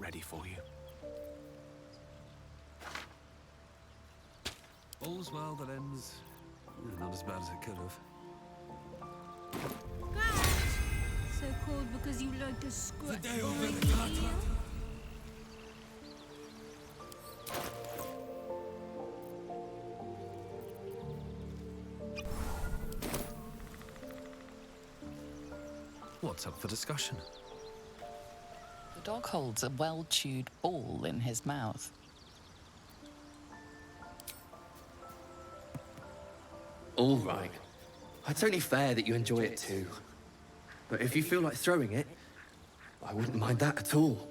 ready for you. All's well that ends not as bad as it could have. So called because you like to scratch. What's up for discussion? The dog holds a well-chewed ball in his mouth. All right. It's only fair that you enjoy it too. But if you feel like throwing it, I wouldn't mind that at all.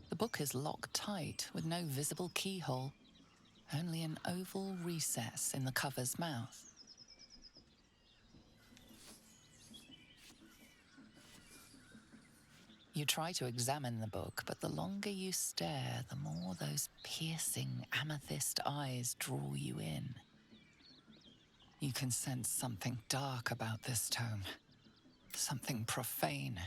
The book is locked tight with no visible keyhole, only an oval recess in the cover's mouth. You try to examine the book, but the longer you stare, the more those piercing amethyst eyes draw you in. You can sense something dark about this tome, something profane.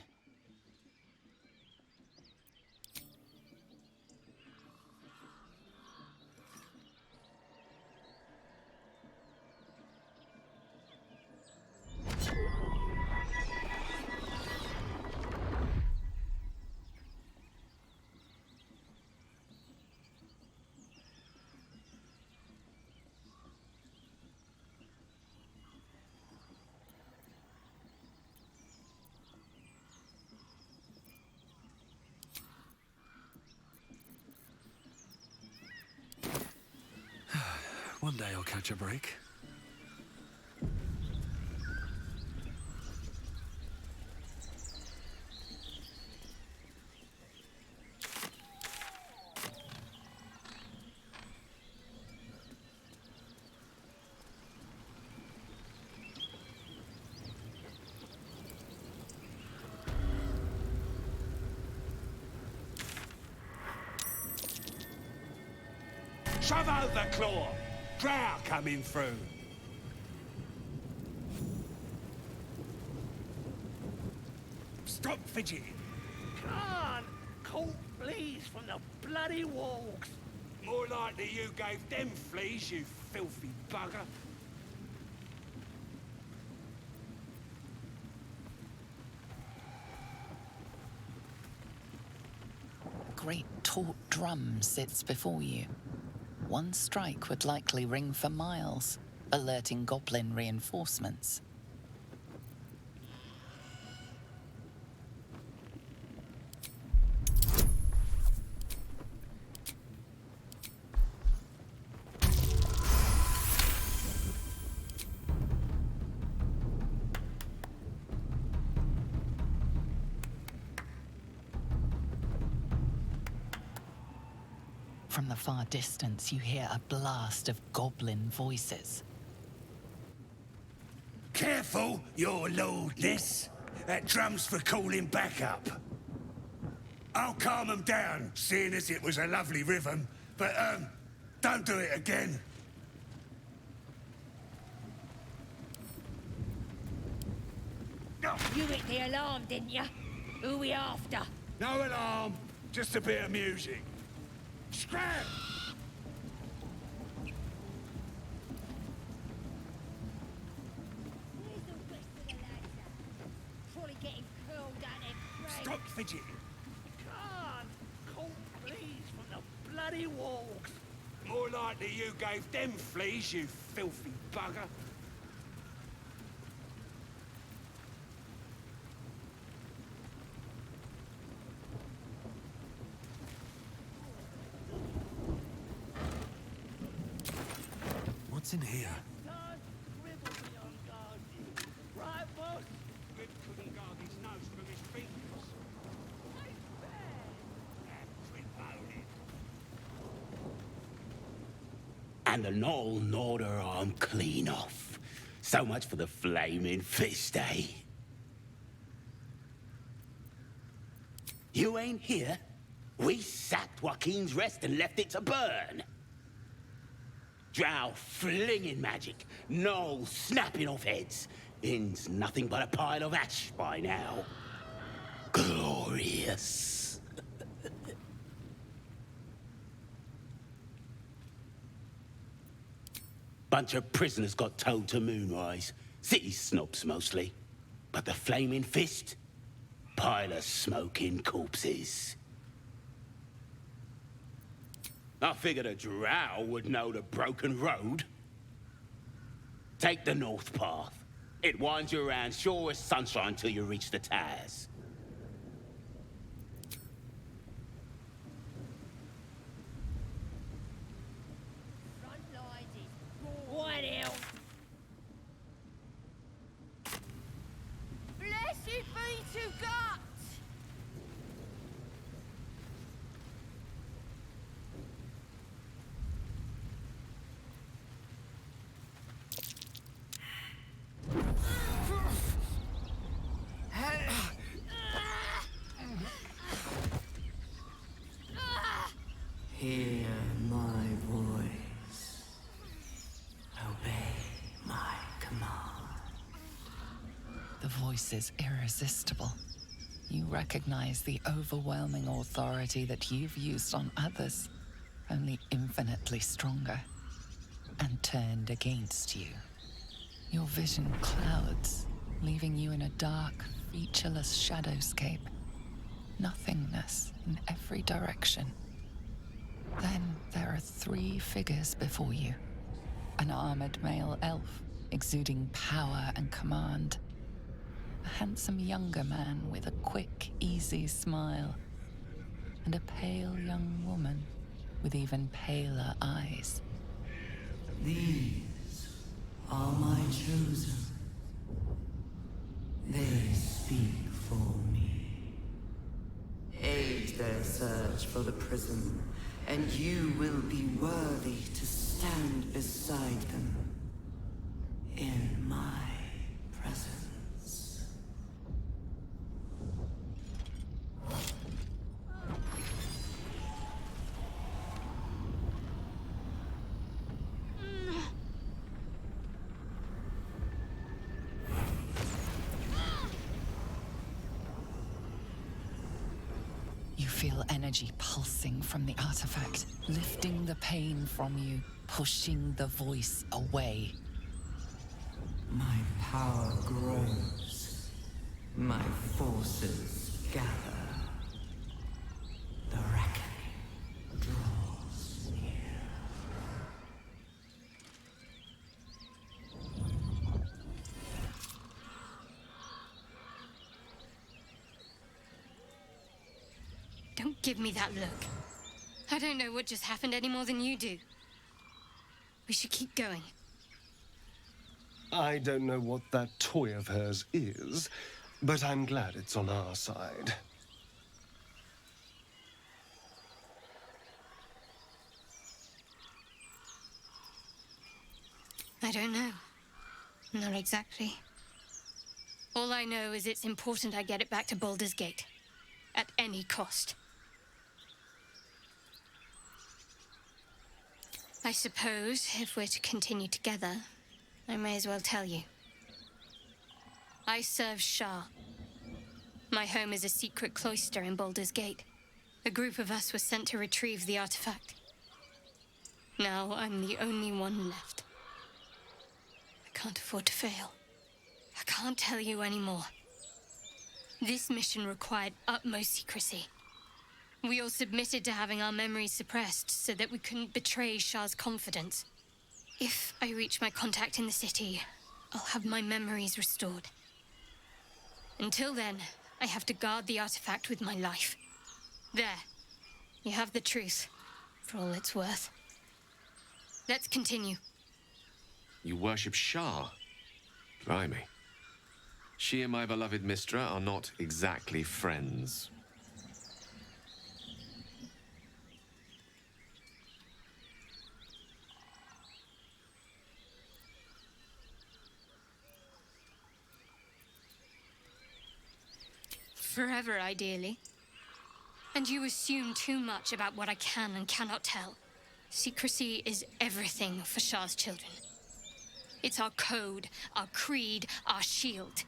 One day I'll catch a break. Shove out the claw! Drow coming through! Stop fidgeting! Can't! Caught fleas from the bloody walks! More likely you gave them fleas, you filthy bugger! A great taut drum sits before you. One strike would likely ring for miles, alerting goblin reinforcements. From the far distance, you hear a blast of goblin voices. Careful, your lordness. That drum's for calling back up. I'll calm them down, seeing as it was a lovely rhythm, but, don't do it again. You hit the alarm, didn't you? Who we after? No alarm, just a bit of music. Scram! Where's the rest of the lads at? Probably getting curled down their grave. Stop fidgeting. Can't call fleas from the bloody walls. More likely you gave them fleas, you filthy bugger. What's in here? Can't scribble beyond gardening. Right, boss? Rip couldn't guard his nose from his fingers. Ain't bad. And the Knoll gnawed her arm clean off. So much for the flaming fist, eh? You ain't here? We sacked Joaquin's Rest and left it to burn. Drow flinging magic, Knoll snapping off heads. Inn's nothing but a pile of ash by now. Glorious. Bunch of prisoners got towed to Moonrise. City snobs mostly. But the Flaming Fist? Pile of smoking corpses. I figured a drow would know the broken road. Take the north path. It winds you around sure as sunshine till you reach the Taz. Front lines is what else? Blessed be to God! Hear my voice. Obey my command. The voice is irresistible. You recognize the overwhelming authority that you've used on others, only infinitely stronger, and turned against you. Your vision clouds, leaving you in a dark, featureless shadowscape. Nothingness in every direction. Then there are three figures before you. An armored male elf, exuding power and command. A handsome younger man with a quick, easy smile. And a pale young woman with even paler eyes. These are my chosen. They speak for me. Aid their search for the prison, and you will be worthy to stand beside them in my presence. You feel energy pulsing from the artifact, lifting the pain from you, pushing the voice away. My power grows. My forces gather. The reckoning draws near. Don't give me that look. I don't know what just happened any more than you do. We should keep going. I don't know what that toy of hers is, but I'm glad it's on our side. I don't know. Not exactly. All I know is it's important I get it back to Baldur's Gate. At any cost. I suppose, if we're to continue together, I may as well tell you. I serve Shah. My home is a secret cloister in Baldur's Gate. A group of us was sent to retrieve the artifact. Now I'm the only one left. I can't afford to fail. I can't tell you anymore. This mission required utmost secrecy. We all submitted to having our memories suppressed so that we couldn't betray Shah's confidence. If I reach my contact in the city, I'll have my memories restored. Until then, I have to guard the artifact with my life. There. You have the truth, for all it's worth. Let's continue. You worship Shah? Blimey. She and my beloved Mistra are not exactly friends. Forever, ideally. And you assume too much about what I can and cannot tell. Secrecy is everything for Shah's children. It's our code, our creed, our shield.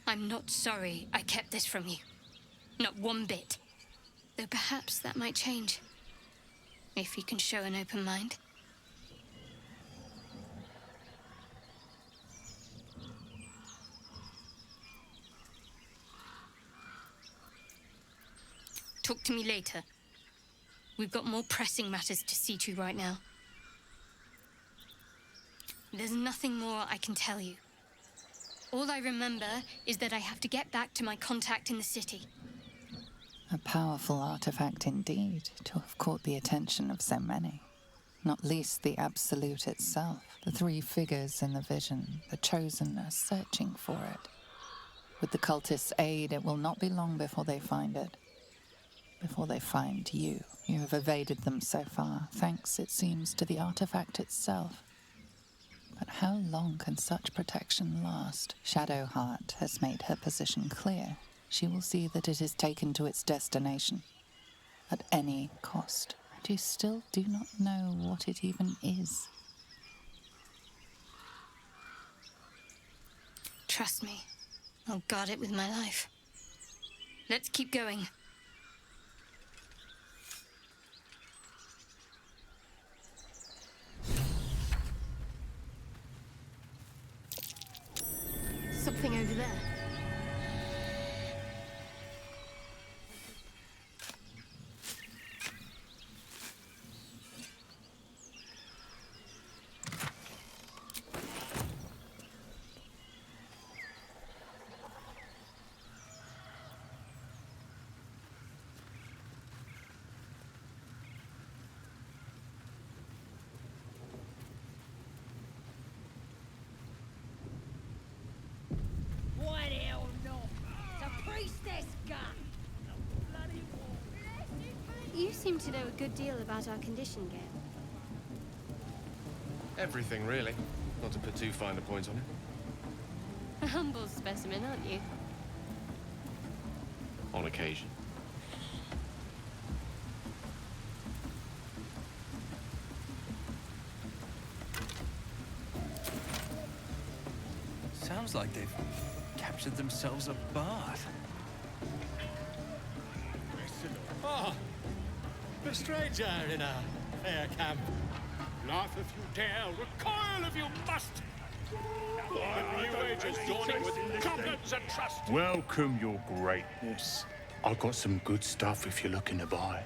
I'm not sorry I kept this from you. Not one bit. Though perhaps that might change. If you can show an open mind. Talk to me later. We've got more pressing matters to see to right now. There's nothing more I can tell you. All I remember is that I have to get back to my contact in the city. A powerful artifact indeed, to have caught the attention of so many. Not least the Absolute itself, the three figures in the vision, the Chosen are searching for it. With the cultists' aid, it will not be long before they find it. Before they find you. You have evaded them so far, thanks, it seems, to the artifact itself. But how long can such protection last? Shedoughart has made her position clear. She will see that it is taken to its destination. At any cost. And you still do not know what it even is. Trust me. I'll guard it with my life. Let's keep going. Something over there. You seem to know a good deal about our condition, Gale. Everything, really. Not to put too fine a point on it. A humble specimen, aren't you? On occasion. Sounds like they've captured themselves a bard. Oh, a stranger in a fair camp. Laugh if you dare, recoil if you must. The new age is dawning with goblins and trust. Welcome, your greatness. I've got some good stuff if you're looking to buy.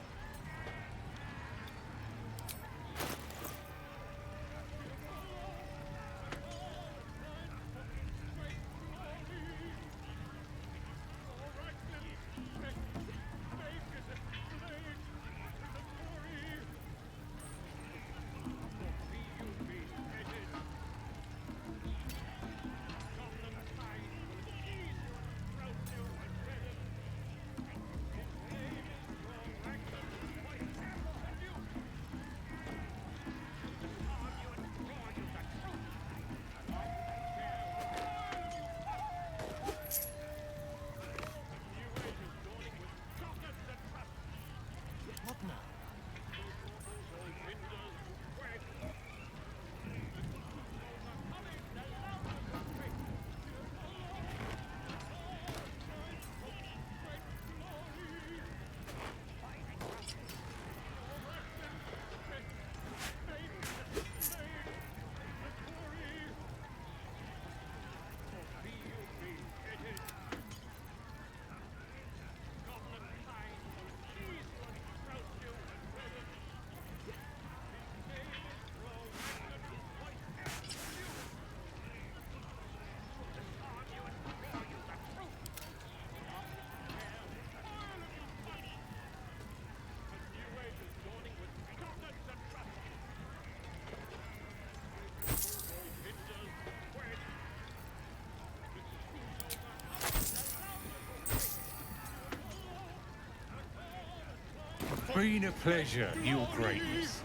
been a pleasure, Your Greatness.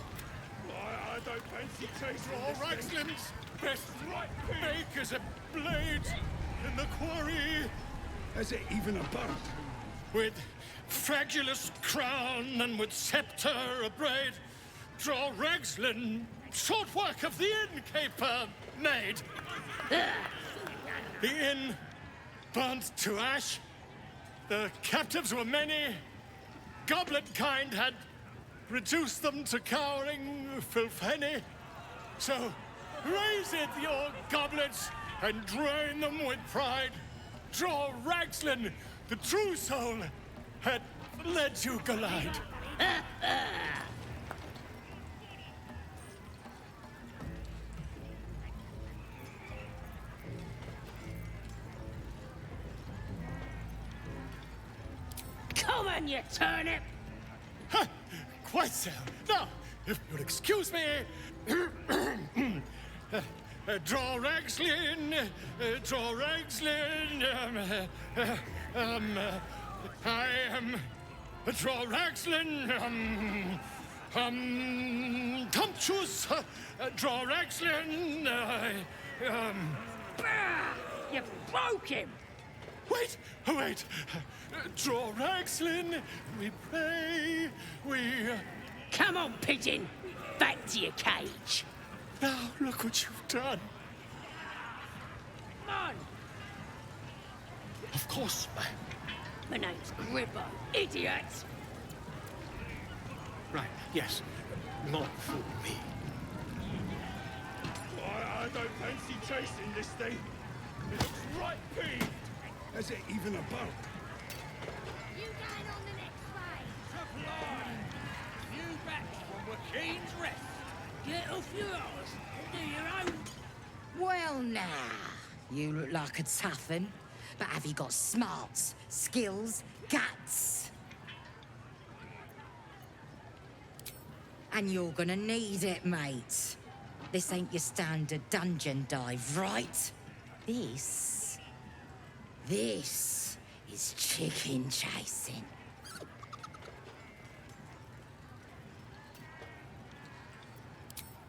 I don't fancy chasing All Ragslin's best makers of blades in the quarry. Has it even a boat? With fragulous crown and with sceptre abraid, draw Ragslin short work of the innkeeper made. The inn burnt to ash. The captives were many. Goblin kind had reduced them to cowering filfenny. So raise it, your goblets, and drain them with pride. Draw Ragslin, the true soul, had led you glide. Come on, you turnip! Quite so. Now, if you'll excuse me, draw Ragslin, I am draw Ragslin, Tumptuous, draw Ragslin, You broke him! Wait, draw Ragslin, we pray, we... Come on, pigeon! Back to your cage! Now, look what you've done. Come on! Of course, My name's Gribbo, idiot! right, yes, not for me. I don't fancy chasing this thing. It looks right peeved. Has it even a boat? You going on the next way? Supply! You back from Wakeen's rest. Get off your arse and do your own. Well, now, you look like a tough un, but have you got smarts, skills, guts? And you're gonna need it, mate. This ain't your standard dungeon dive, right? This is chicken chasing.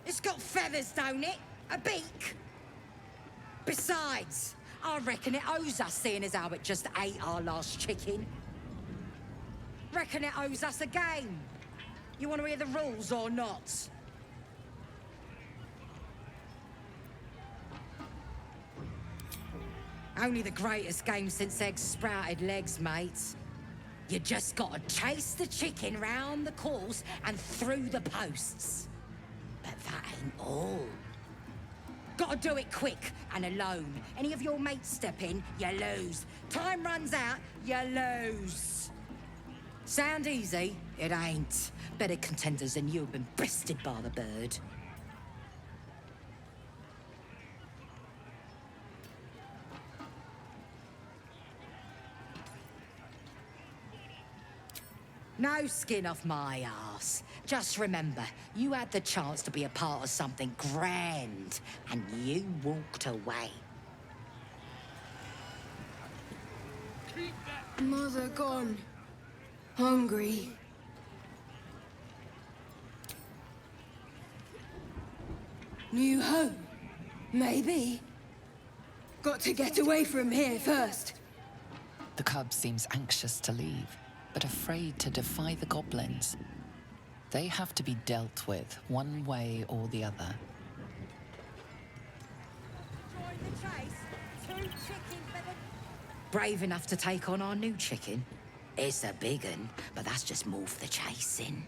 It's got feathers, don't it? A beak? Besides, I reckon it owes us, seeing as how it just ate our last chicken. Reckon it owes us a game. You want to hear the rules or not? Only the greatest game since eggs sprouted legs, mate. You just gotta chase the chicken round the course and through the posts. But that ain't all. Gotta do it quick and alone. Any of your mates step in, you lose. Time runs out, you lose. Sound easy? It ain't. Better contenders than you have been bested by the bird. No skin off my arse. Just remember, you had the chance to be a part of something grand, and you walked away. Mother gone. Hungry. New home? Maybe. Got to get away from here first. The cub seems anxious to leave, but afraid to defy the goblins. They have to be dealt with one way or the other. Join the chase. 2 chickens better. Brave enough to take on our new chicken? It's a big un, but that's just more for the chasing.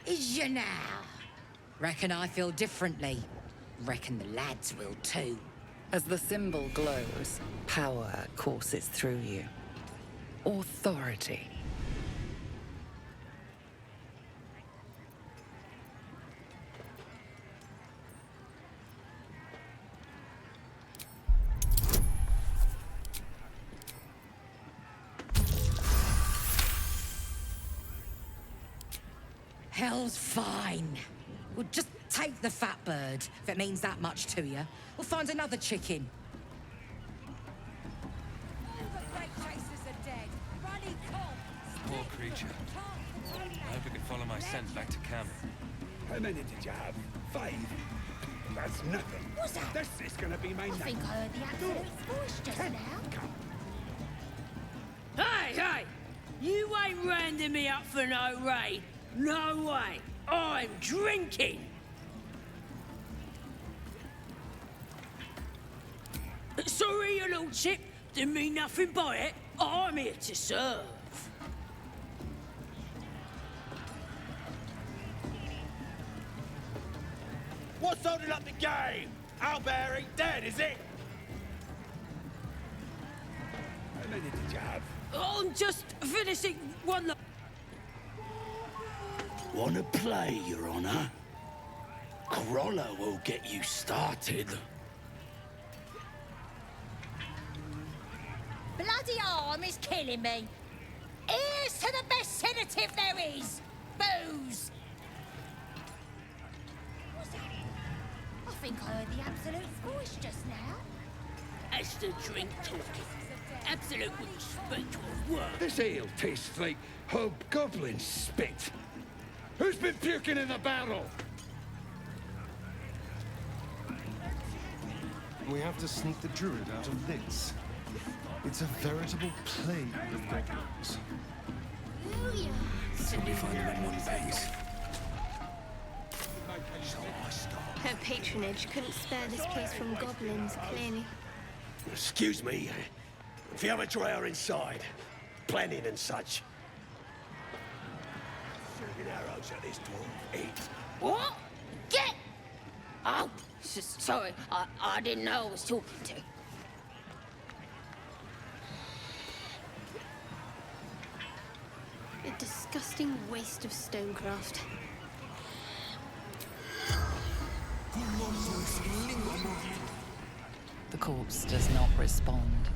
Is you now? Reckon I feel differently. Reckon the lads will too. As the symbol glows, power courses through you. Authority. Hell's fine. We'll just take the fat bird, if it means that much to you. We'll find another chicken. All the great chasers had Poor creature. I hope I can follow my scent back to camp. How many did you have? 5? That's nothing. What's that? This is gonna be my I think I heard the absolute voice just now. Hey, hey! You ain't rounding me up for no raid. No way. I'm drinking. Sorry, your lordship. Didn't mean nothing by it. I'm here to serve. What's holding up the game? Alberry dead, is it? How many did you have? I'm just finishing one. Wanna play, Your Honor? Corolla will get you started. Bloody arm is killing me. Here's to the best sedative there is. Booze. What's that? I think I heard the absolute voice just now. As the drink talking. Absolute wouldn't speak a word. This ale tastes like hobgoblin spit. Who's been puking in the barrel? We have to sneak the druid out of this. It's a veritable plague of goblins. Somebody find them in one piece. Her patronage couldn't spare this place from goblins, clearly. Excuse me. If you have a drawer inside, planning and such. Serving arrows at this dwarf. Eat. What? Get! Oh, sorry. I didn't know I was talking to. A disgusting waste of stonecraft. The corpse does not respond.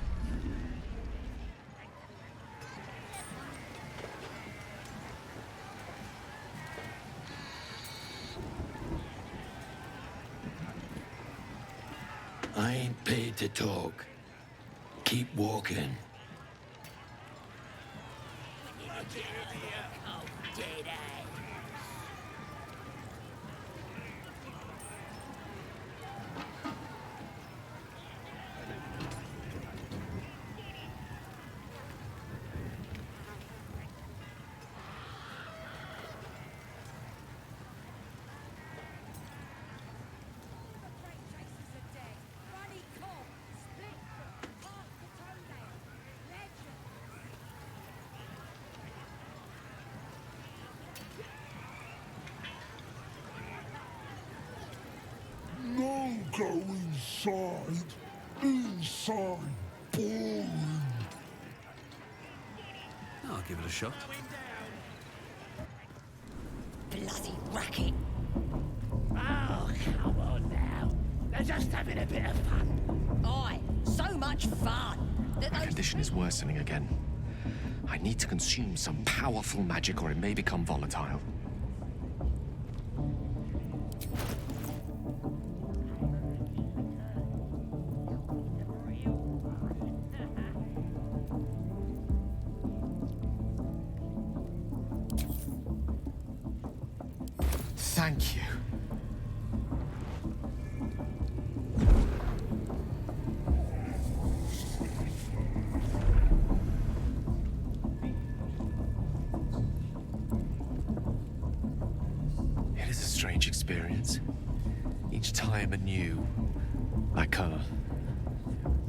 I ain't paid to talk. Keep walking. No go inside. Inside. Boring. I'll give it a shot. Bloody racket. Oh, come on now. They're just having a bit of fun. Aye, so much fun. My condition is worsening again. I need to consume some powerful magic or it may become volatile. Thank you. It is a strange experience. Each time anew, like a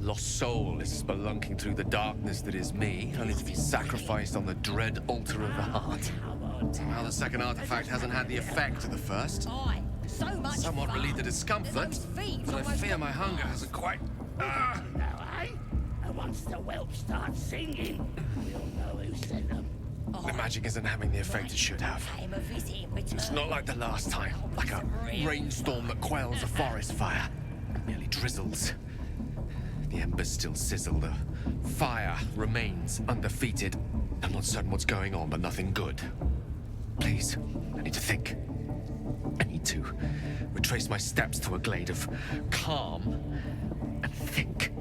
lost soul is spelunking through the darkness that is me, only to be sacrificed on the dread altar of the heart. Now the second artifact hasn't had the effect of the first. Aye, so much Somewhat fun. relieved the discomfort, but I fear my hunger hasn't quite... Now, eh? And once the whelp starts singing, we'll know who sent them. The magic isn't having the effect it should have. Came a visit in return. It's not like the last time, like a rainstorm that quells a forest fire. It merely drizzles. The embers still sizzle, the fire remains undefeated. I'm not certain what's going on, but nothing good. Please, I need to think. I need to retrace my steps to a glade of calm and think.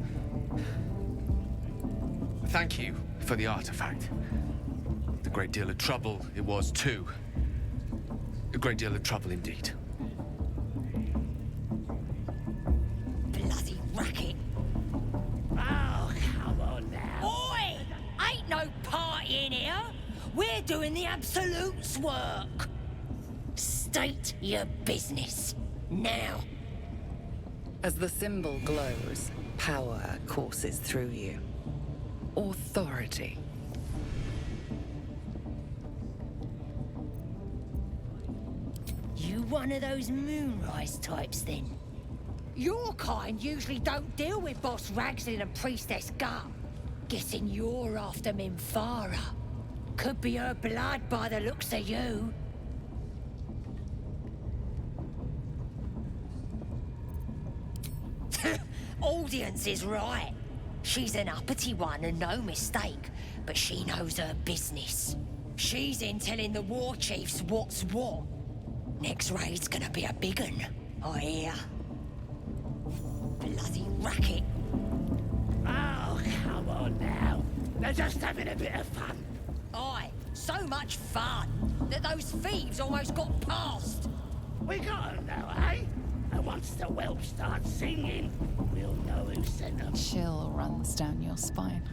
Thank you for the artifact. The great deal of trouble it was too. A great deal of trouble indeed. Bloody racket. Oh, come on now. Oi! Ain't no party in here. We're doing the Absolute's work. State your business. Now. As the symbol glows, power courses through you. Authority. You one of those moonrise types, then? Your kind usually don't deal with Boss Ragslin and Priestess Gut. Guessing you're after Minfara. Could be her blood by the looks of you. Audience is right. She's an uppity one and no mistake, but she knows her business. She's in telling the war chiefs what's what. Next raid's gonna be a big un, I hear. Bloody racket. Oh, come on now. They're just having a bit of fun. Aye, so much fun that those thieves almost got past. We got 'em now, eh? And once the whelps start singing, we'll know who sent them. Chill runs down your spine.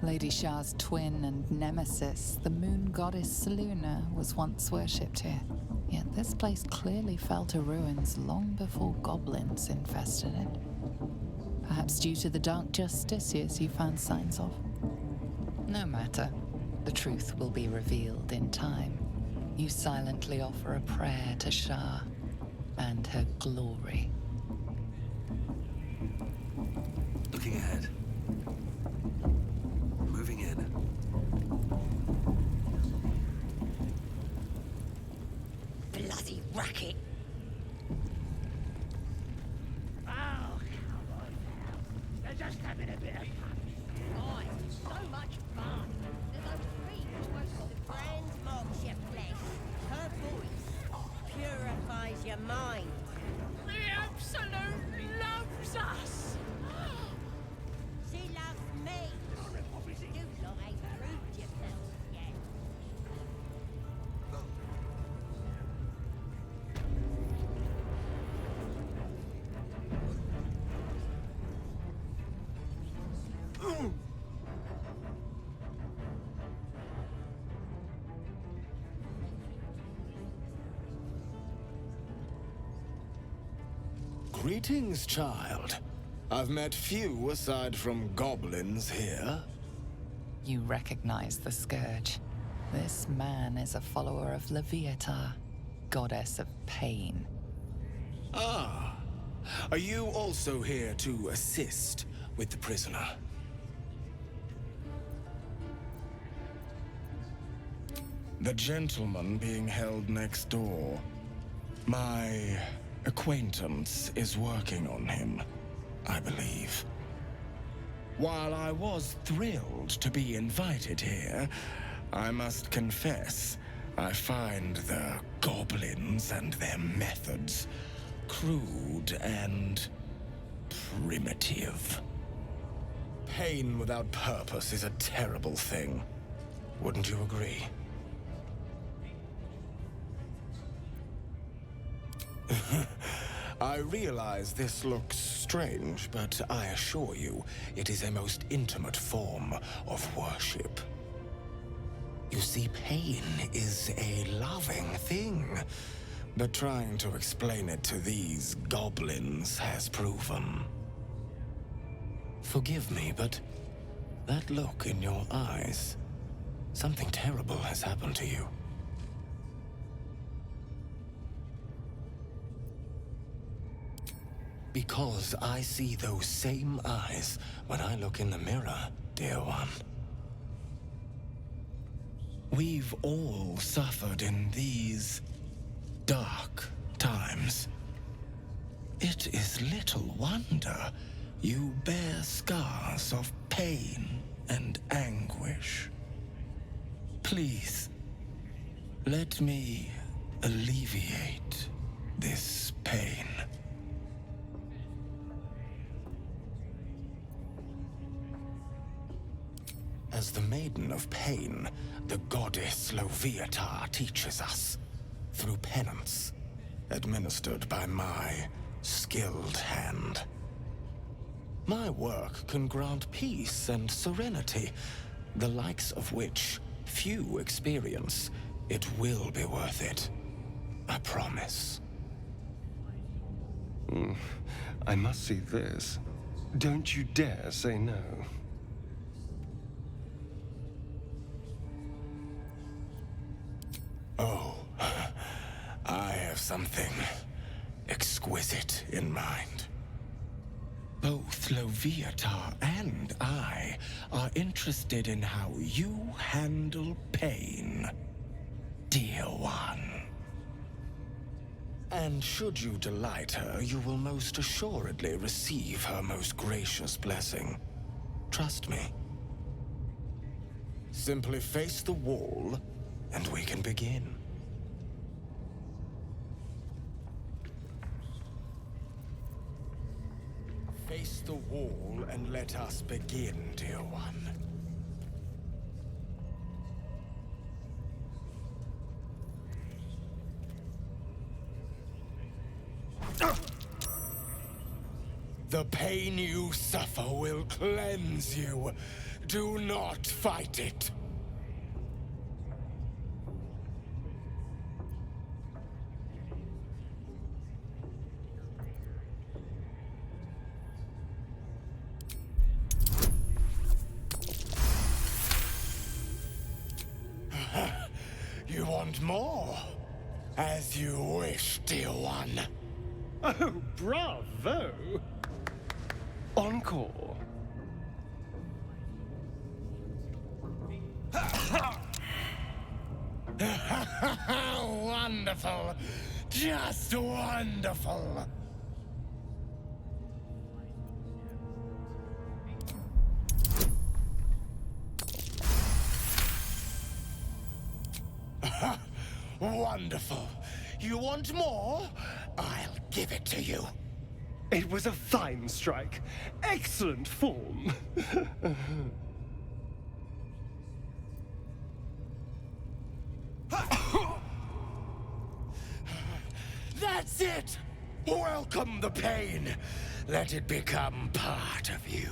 Lady Shah's twin and nemesis, the moon goddess Selûne, was once worshipped here. Yet this place clearly fell to ruins long before goblins infested it. Perhaps due to the dark justiciars you found signs of. No matter. The truth will be revealed in time. You silently offer a prayer to Shah and her glory. Looking ahead. Moving in. Bloody racket. Oh, come on now. They're just having a bit of fun. Aye, so much fun. That those thieves wasted the brand marks your flesh. Her voice purifies your mind. The Absolute loves us. She loves me. You lot ain't proved yourself yet. Greetings, child. I've met few aside from goblins here. You recognize the scourge. This man is a follower of Leviatha, goddess of pain. Ah. Are you also here to assist with the prisoner? The gentleman being held next door. My acquaintance is working on him, I believe. While I was thrilled to be invited here, I must confess, I find the goblins and their methods crude and primitive. Pain without purpose is a terrible thing. Wouldn't you agree? I realize this looks strange, but I assure you, it is a most intimate form of worship. You see, pain is a loving thing, but trying to explain it to these goblins has proven. Forgive me, but that look in your eyes, something terrible has happened to you. Because I see those same eyes when I look in the mirror, dear one. We've all suffered in these dark times. It is little wonder you bear scars of pain and anguish. Please, let me alleviate this pain. As the Maiden of Pain, the goddess Loviatar teaches us, through penance, administered by my skilled hand. My work can grant peace and serenity, the likes of which few experience. It will be worth it. I promise. I must see this. Don't you dare say no. Oh, I have something exquisite in mind. Both Loviatar and I are interested in how you handle pain, dear one. And should you delight her, you will most assuredly receive her most gracious blessing. Trust me. Simply face the wall, and we can begin. Face the wall and let us begin, dear one. The pain you suffer will cleanse you. Do not fight it. You want more? As you wish, dear one. Oh, bravo! Encore. Wonderful. Just wonderful. Wonderful. You want more? I'll give it to you. It was a fine strike. Excellent form. That's it! Welcome the pain. Let it become part of you.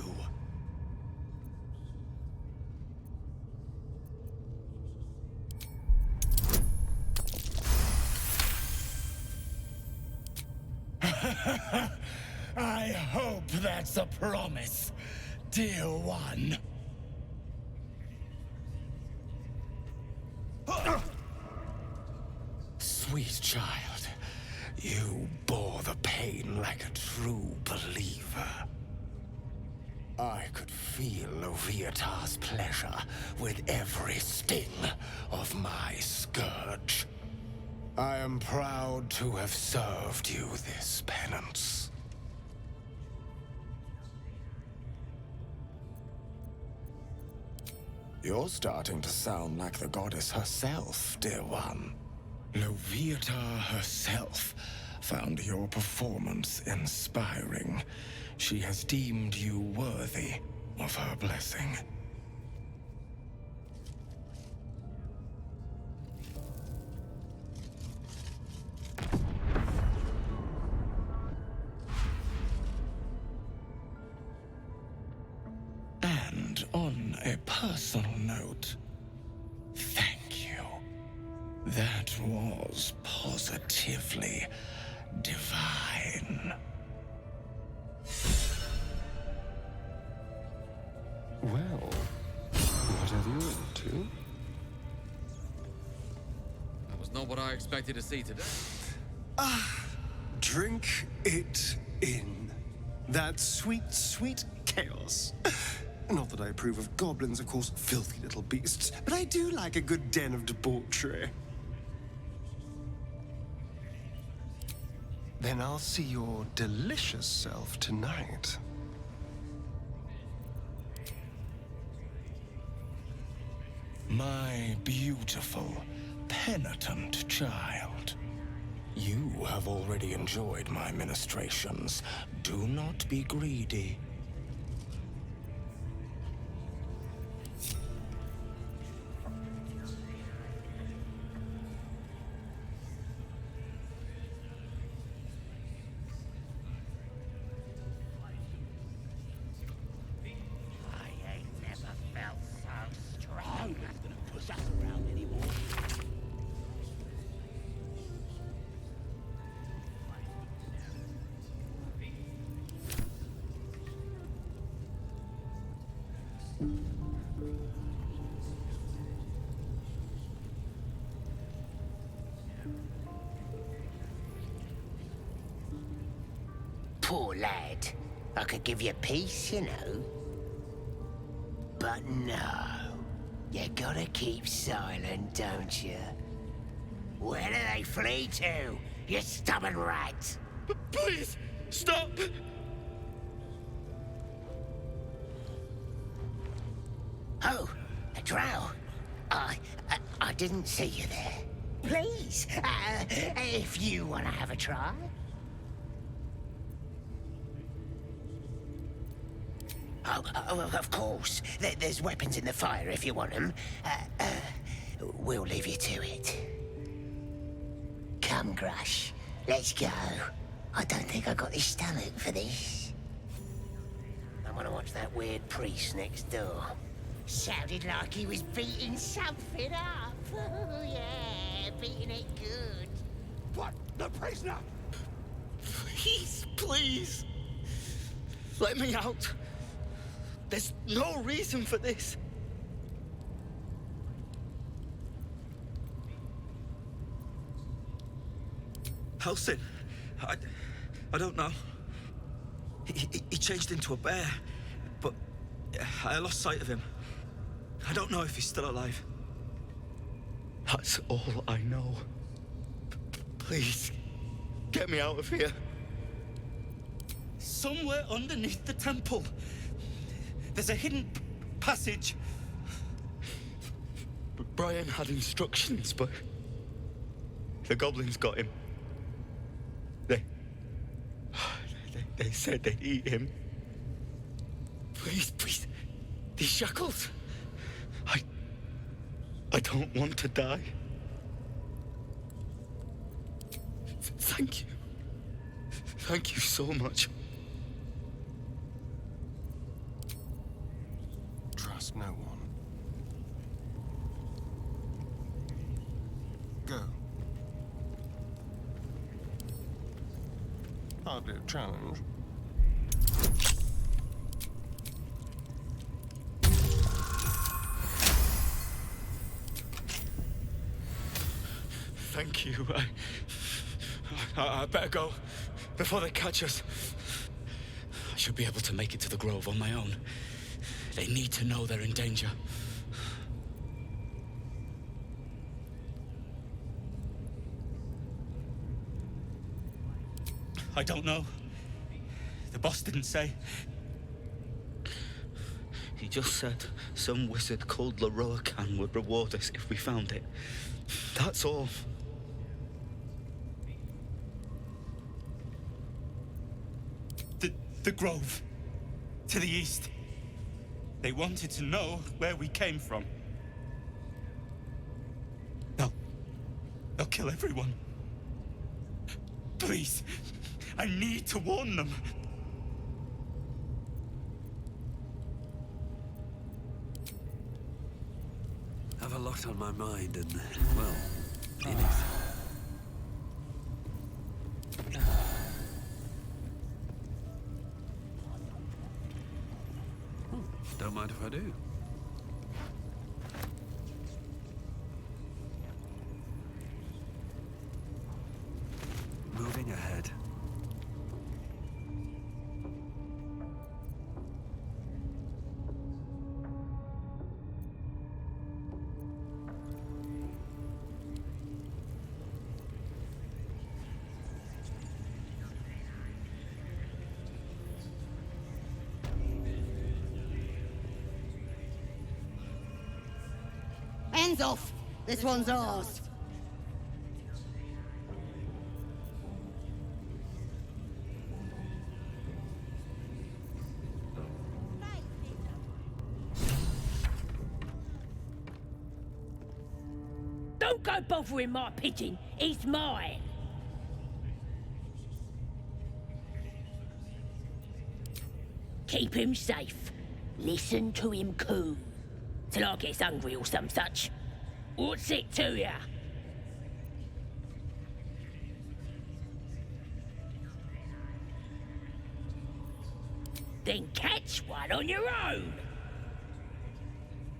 I hope that's a promise, dear one. Sweet child, you bore the pain like a true believer. I could feel Loviatar's pleasure with every sting of my scourge. I am proud to have served you this penance. You're starting to sound like the goddess herself, dear one. Loviatar herself found your performance inspiring. She has deemed you worthy of her blessing. And on a personal note, thank you. That was positively divine. Well, whatever you're into. That was not what I expected to see today. Drink it in. That sweet, sweet chaos. Not that I approve of goblins, of course, filthy little beasts, but I do like a good den of debauchery. Then I'll see your delicious self tonight. My beautiful, penitent child. You have already enjoyed my ministrations. Do not be greedy. Poor lad. I could give you peace, you know. But no. You gotta keep silent, don't you? Where do they flee to, you stubborn rat? Please, stop! Oh, a drow. I didn't see you there. Please, if you want to have a try. Oh, of course. There's weapons in the fire if you want them. We'll leave you to it. Come, Grush. Let's go. I don't think I got the stomach for this. I want to watch that weird priest next door. Sounded like he was beating something up. Oh, yeah, beating it good. What? The prisoner? Please, please. Let me out. There's no reason for this. Halsin, I don't know. He changed into a bear, but I lost sight of him. I don't know if he's still alive. That's all I know. Please, get me out of here. Somewhere underneath the temple, there's a hidden passage. Brian had instructions, but the goblins got him. They said they'd eat him. Please, please, these shackles. I don't want to die. Thank you. Thank you so much. Trust no one. Go. Hardly a challenge. Thank you. I better go before they catch us. I should be able to make it to the grove on my own. They need to know they're in danger. I don't know. The boss didn't say. He just said some wizard called Leroacan would reward us if we found it. That's all. The grove. To the east. They wanted to know where we came from. They'll kill everyone. Please, I need to warn them. I have a lot on my mind and, well, in it. Don't mind if I do. Moving ahead. Hands off! This one's ours. Don't go bothering my pigeon. He's mine. Keep him safe. Listen to him coo. Till I gets hungry or some such. What's it to ya? Then catch one on your own.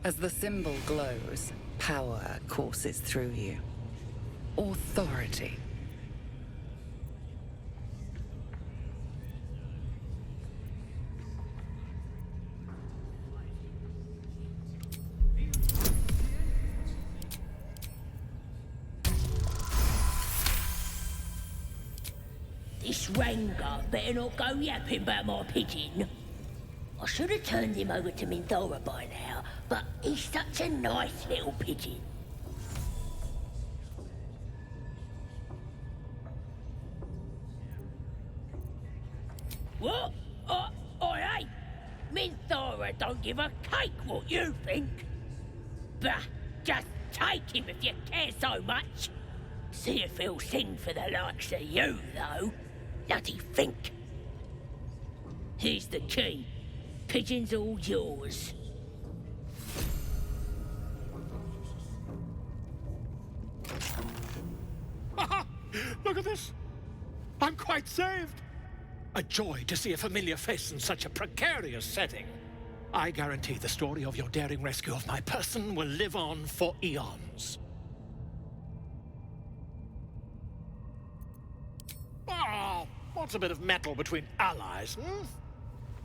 As the symbol glows, power courses through you. Authority. This Ranger better not go yapping about my pigeon. I should have turned him over to Minthora by now, but he's such a nice little pigeon. What? Hey! Minthora don't give a cake what you think. Bah, just take him if you care so much. See if he'll sing for the likes of you, though. Bloody think. Here's the key. Pigeon's all yours. Look at this. I'm quite saved. A joy to see a familiar face in such a precarious setting. I guarantee the story of your daring rescue of my person will live on for eons. Oh, what's a bit of metal between allies, hmm?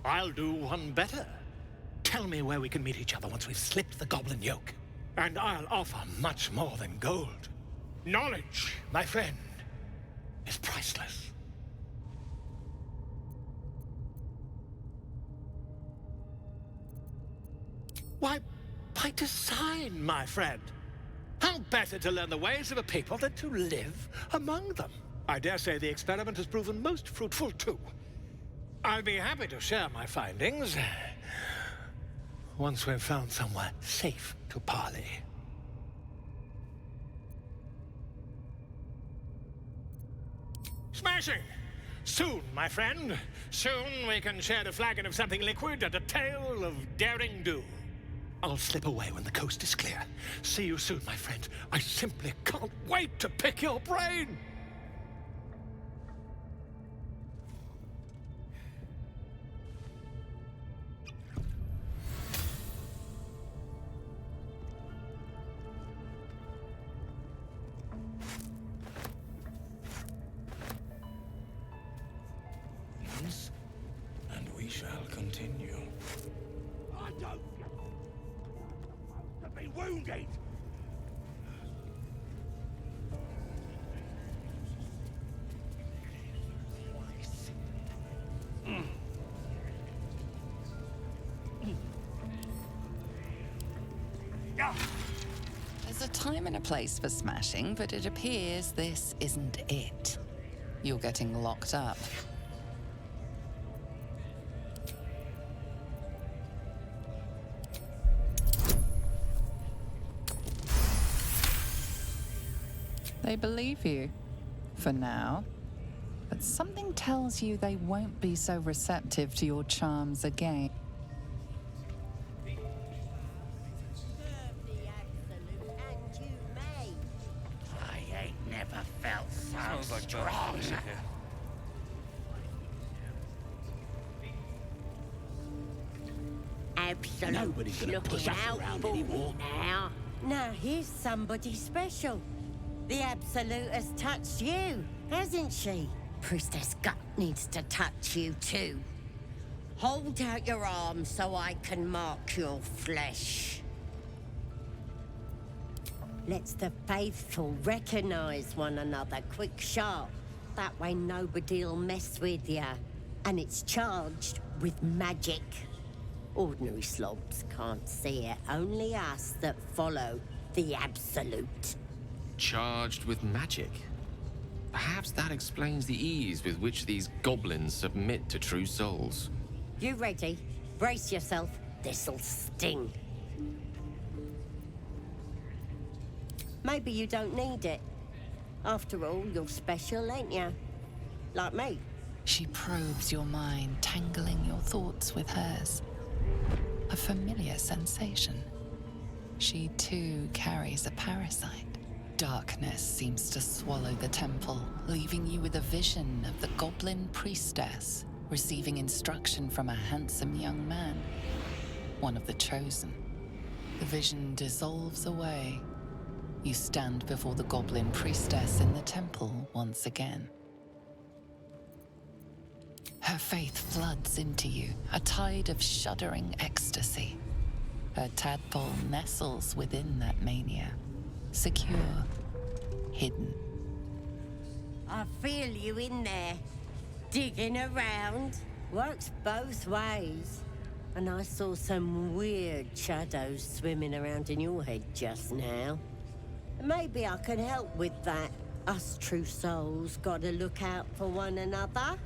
I'll do one better. Tell me where we can meet each other once we've slipped the goblin yoke. And I'll offer much more than gold. Knowledge, my friend, is priceless. Why, by design, my friend. How better to learn the ways of a people than to live among them? I dare say the experiment has proven most fruitful, too. I'll be happy to share my findings once we've found somewhere safe to parley. Smashing! Soon, my friend. Soon we can share a flagon of something liquid and a tale of daring do. I'll slip away when the coast is clear. See you soon, my friend. I simply can't wait to pick your brain! And we shall continue. I don't to be wounded. There's a time and a place for smashing, but it appears this isn't it. You're getting locked up. They believe you, for now. But something tells you they won't be so receptive to your charms again. I ain't never felt so Sounds like strong. Absolute. Nobody's gonna push us around anymore. Now, here's somebody special. The Absolute has touched you, hasn't she? Priestess Gut needs to touch you too. Hold out your arm so I can mark your flesh. Let's the faithful recognize one another quick sharp. That way nobody'll mess with ya. And it's charged with magic. Ordinary slobs can't see it, only us that follow the Absolute. Charged with magic. Perhaps that explains the ease with which these goblins submit to true souls. You ready? Brace yourself. This'll sting. Maybe you don't need it. After all, you're special, ain't you? Like me. She probes your mind, tangling your thoughts with hers. A familiar sensation. She too carries a parasite. Darkness seems to swallow the temple, leaving you with a vision of the goblin priestess receiving instruction from a handsome young man, one of the chosen. The vision dissolves away. You stand before the goblin priestess in the temple once again. Her faith floods into you, a tide of shuddering ecstasy. Her tadpole nestles within that mania, secure, hidden. I feel you in there, digging around. Works both ways. And I saw some weird shadows swimming around in your head just now. Maybe I can help with that. Us true souls gotta look out for one another.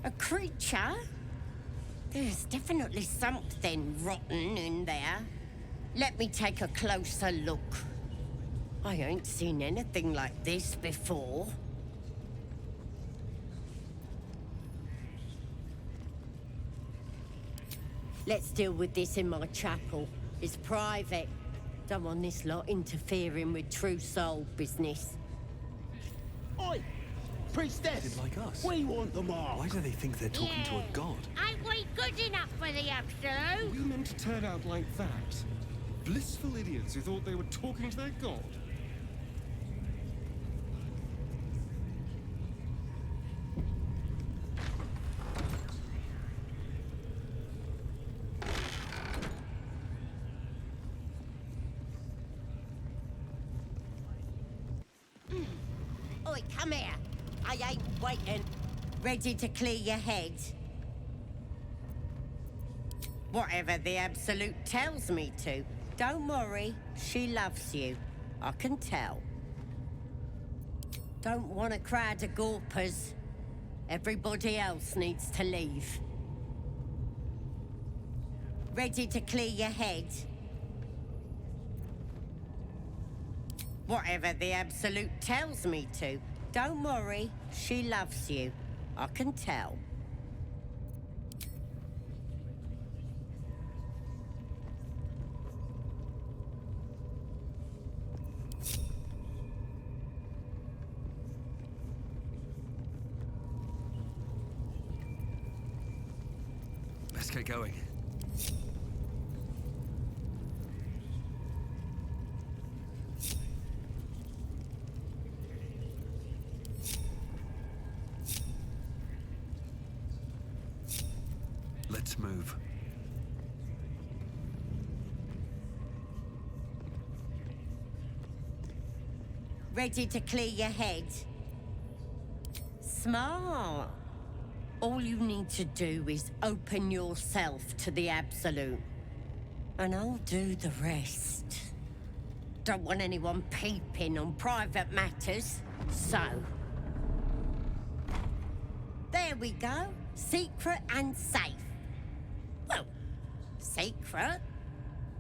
A creature? There's definitely something rotten in there. Let me take a closer look. I ain't seen anything like this before. Let's deal with this in my chapel. It's private. Don't want this lot interfering with true soul business. Oi! Priestess! Like us. We want them all. Why do they think they're talking to a god? Ain't we good enough for the absolute? You meant to turn out like that? Blissful idiots who thought they were talking to their god. Oi, come here. I ain't waiting. Ready to clear your head? Whatever the absolute tells me to. Don't worry, she loves you. I can tell. Don't want a crowd of gawpers. Everybody else needs to leave. Ready to clear your head? Whatever the absolute tells me to. Don't worry, she loves you. I can tell. Let's get going. Let's move. Ready to clear your head? Smart. All you need to do is open yourself to the absolute. And I'll do the rest. Don't want anyone peeping on private matters, so... There we go. Secret and safe. Well, secret.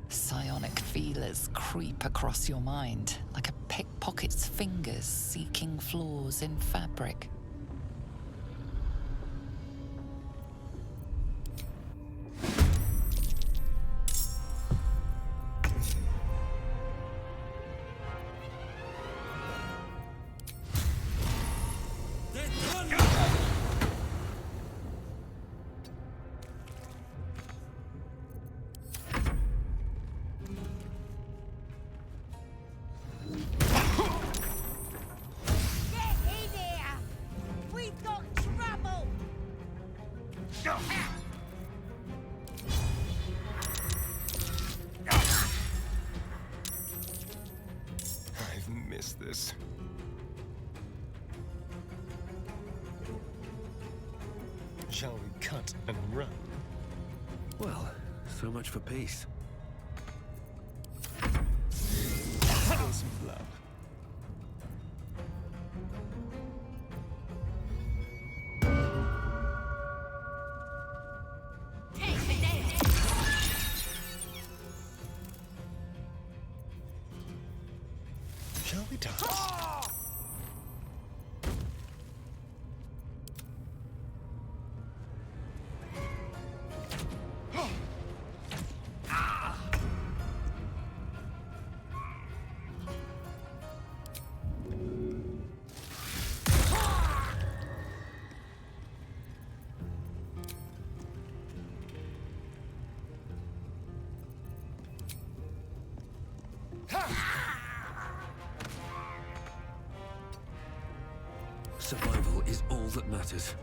Psionic feelers creep across your mind, like a pickpocket's fingers seeking flaws in fabric. I've missed this. Shall we cut and run? Well, so much for peace. Spill some blood. Shall we dance? all that matters.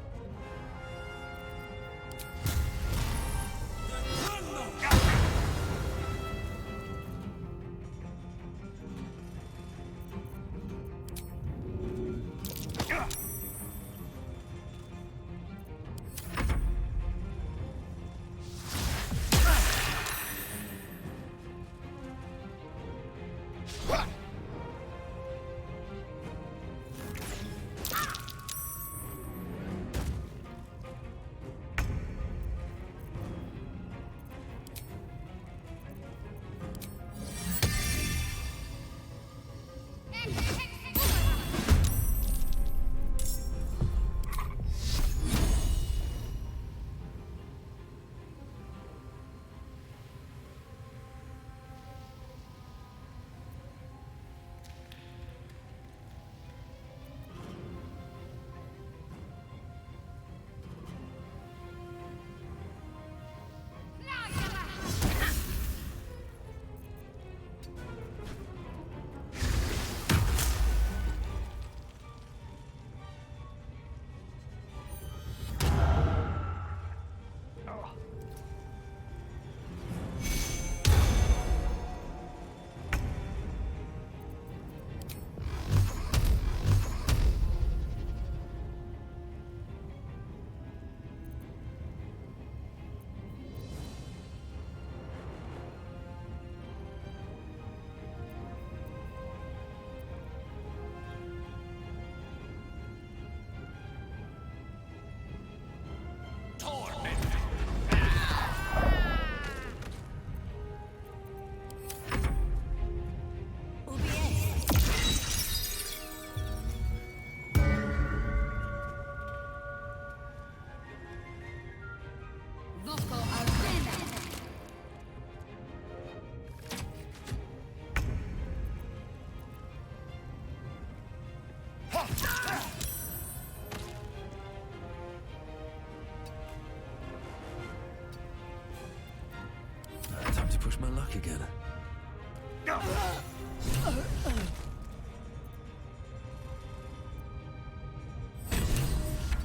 Time to push my luck again.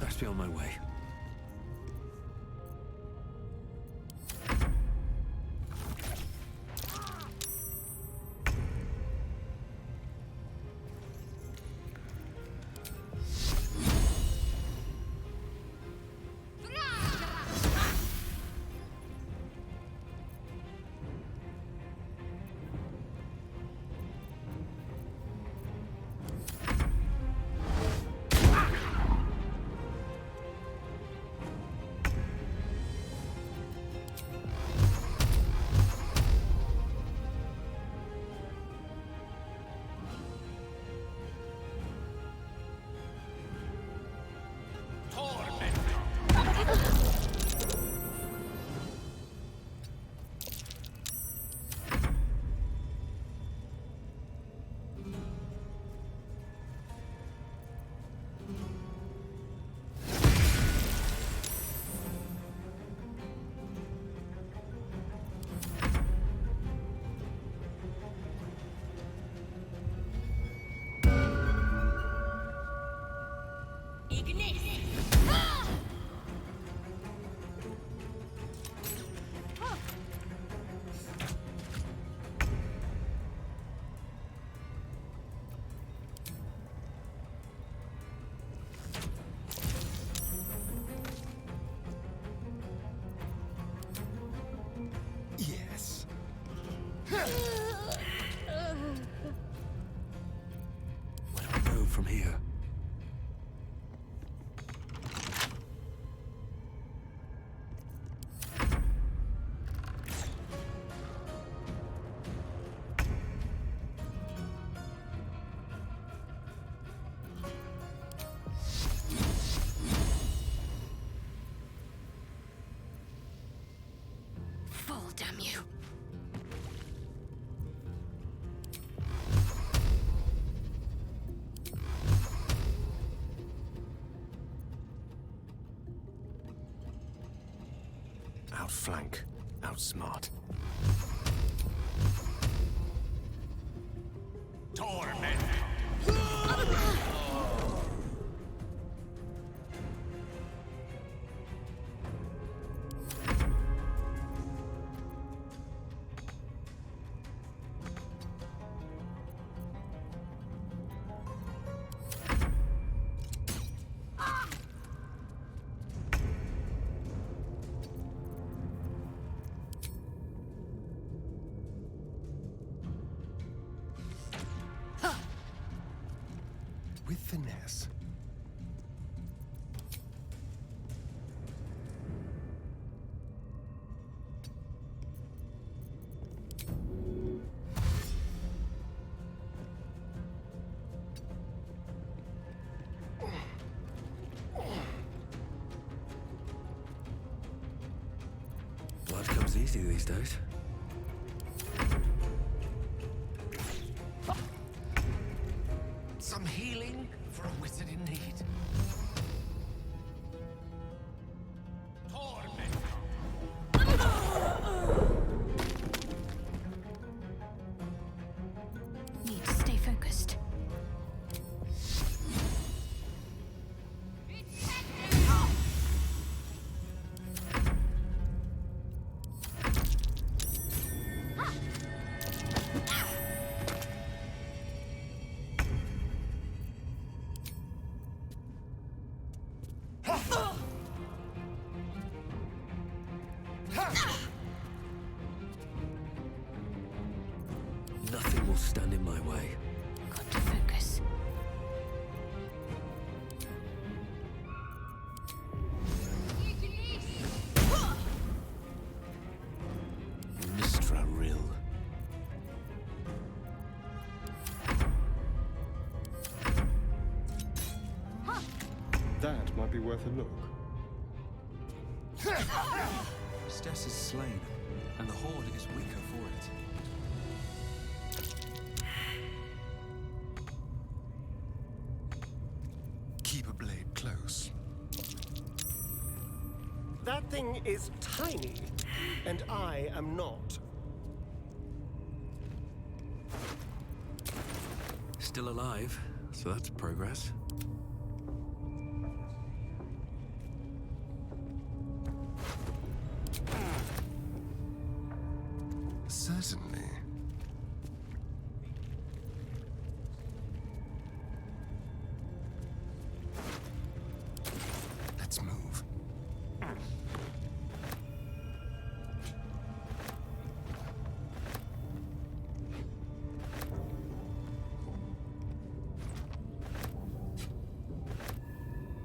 Best be on my way. From here. Fall, damn you. Outflank, outsmart. Torment! guess. Blood comes easy these days. Some healing for a wizard in need. Need to stay focused. Nothing will stand in my way. Got to focus. Mistra Rill. That might be worth a look. Stess is slain, and the Horde is weaker for it. Keep a blade close. That thing is tiny, and I am not. Still alive, so that's progress. Certainly. Let's move.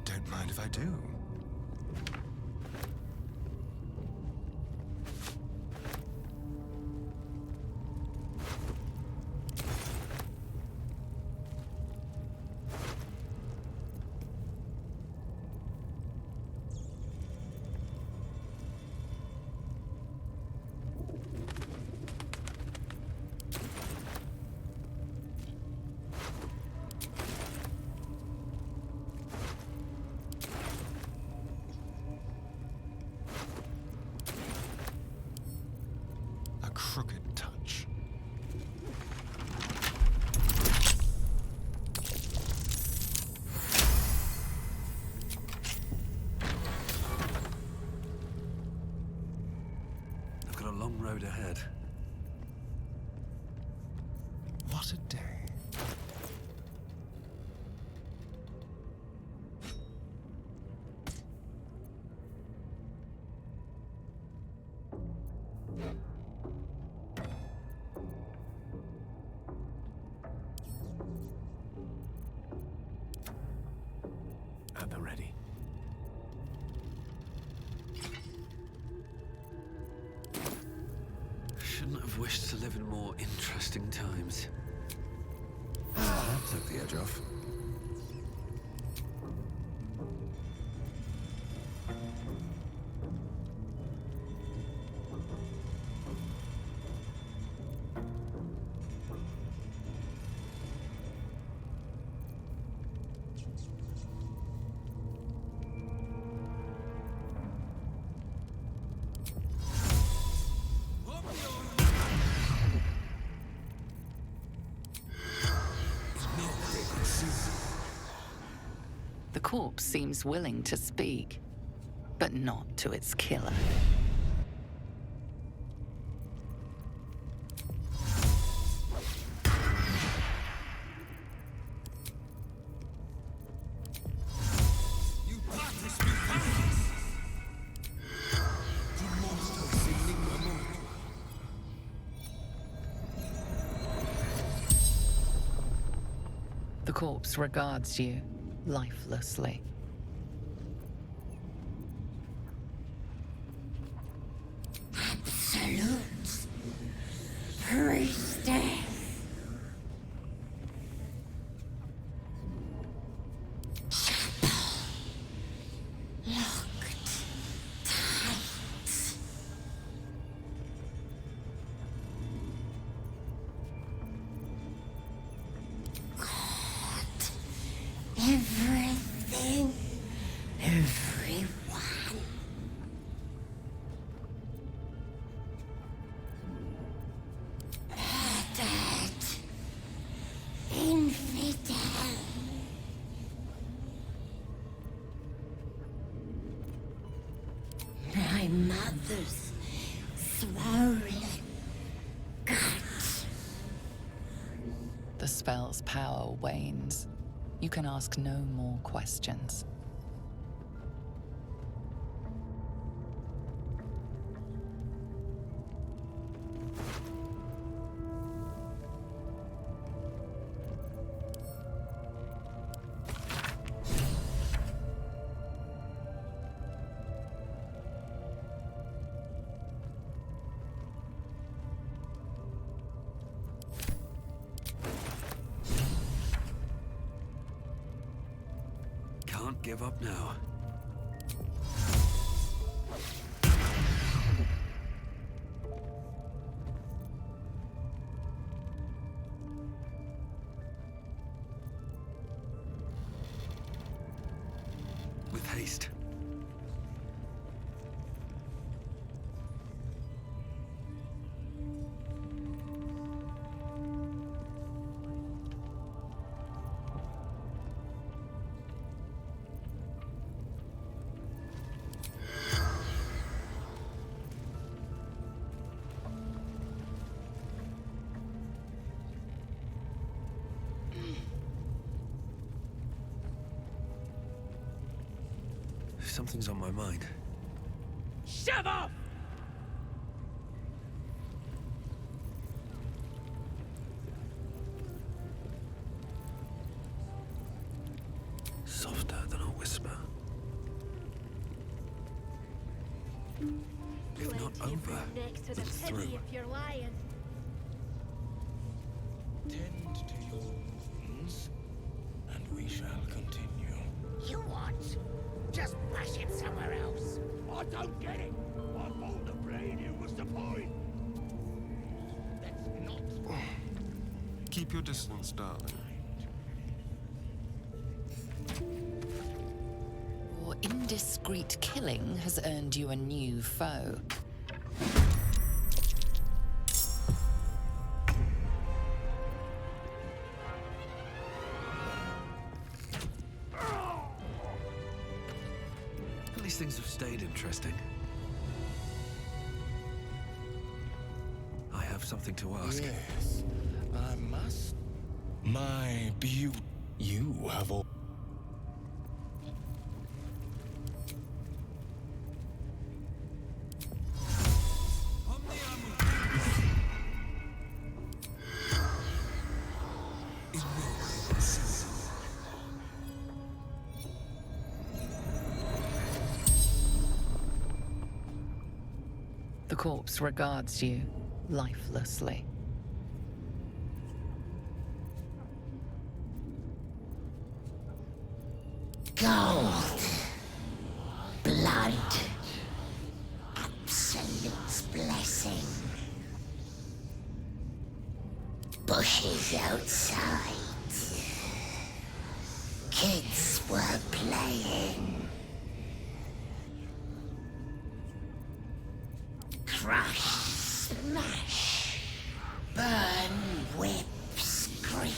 Don't mind if I do. A crooked touch. I've got a long road ahead. What a day. At the ready. Shouldn't have wished to live in more interesting times. That took the edge off. The corpse seems willing to speak, but not to its killer. The corpse regards you, lifelessly. Absolute priestess. Everything, everyone. Murdered. Infidel. My mother's swollen gut. The spell's power wanes. You can ask no more questions. Can't give up now. With haste. Something's on my mind. Shove off! Softer than a whisper. If not over, Next to then the through. penny if you're lying. Tend to your wounds, and we shall continue. You what? Just bash him somewhere else. I don't get it. I thought the bleeding was the point. That's not. Keep your distance, darling. Your indiscreet killing has earned you a new foe. At least things have stayed interesting. I have something to ask. Yes, I must. My beauty. You have all. The corpse regards you lifelessly. Gold. Blood. Absolute blessing. Bushes outside. Kids were playing. Crush, smash, burn, whip, scream.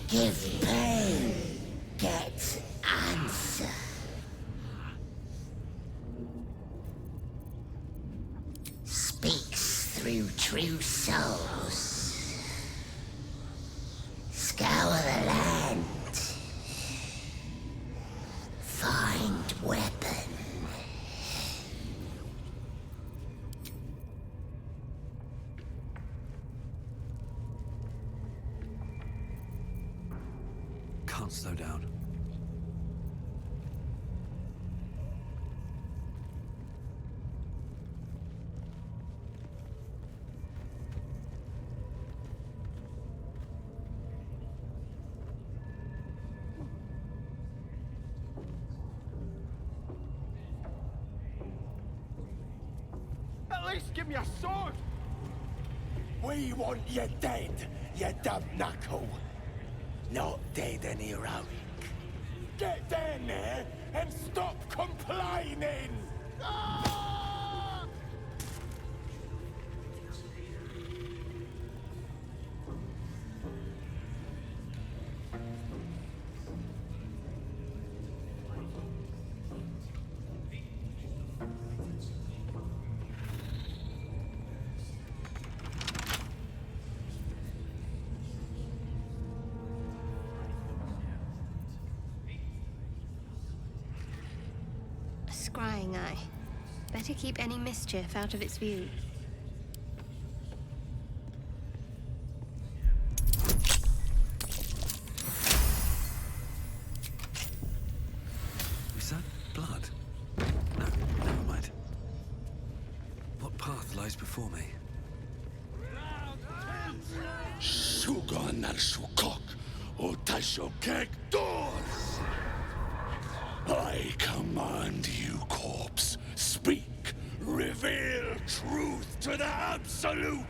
Give pain, get answer. Speaks through true souls. Scour the land. Find weapon. Can't slow down. least give me a sword! We want you dead, you dumb knuckle. Not dead and heroic. Get down there and stop complaining! Scrying eye. Better keep any mischief out of its view. Is that blood? No, never mind. What path lies before me? Shugan al Shukok, Otashokek doors! I command you, corpse. Speak. Reveal truth to the absolute.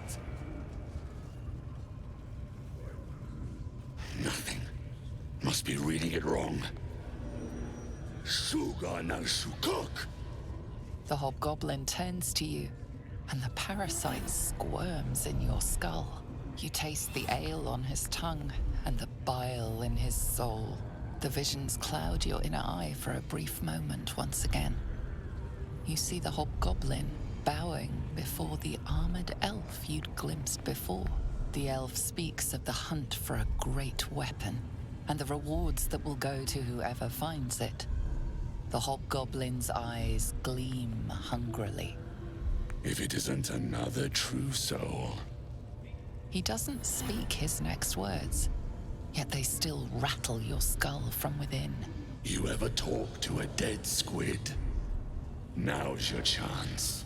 Nothing. Must be reading it wrong. Shugan al Shukok. The hobgoblin turns to you, and the parasite squirms in your skull. You taste the ale on his tongue and the bile in his soul. The visions cloud your inner eye for a brief moment once again. You see the hobgoblin bowing before the armored elf you'd glimpsed before. The elf speaks of the hunt for a great weapon and the rewards that will go to whoever finds it. The hobgoblin's eyes gleam hungrily. If it isn't another true soul. He doesn't speak his next words, yet they still rattle your skull from within. You ever talk to a dead squid? Now's your chance.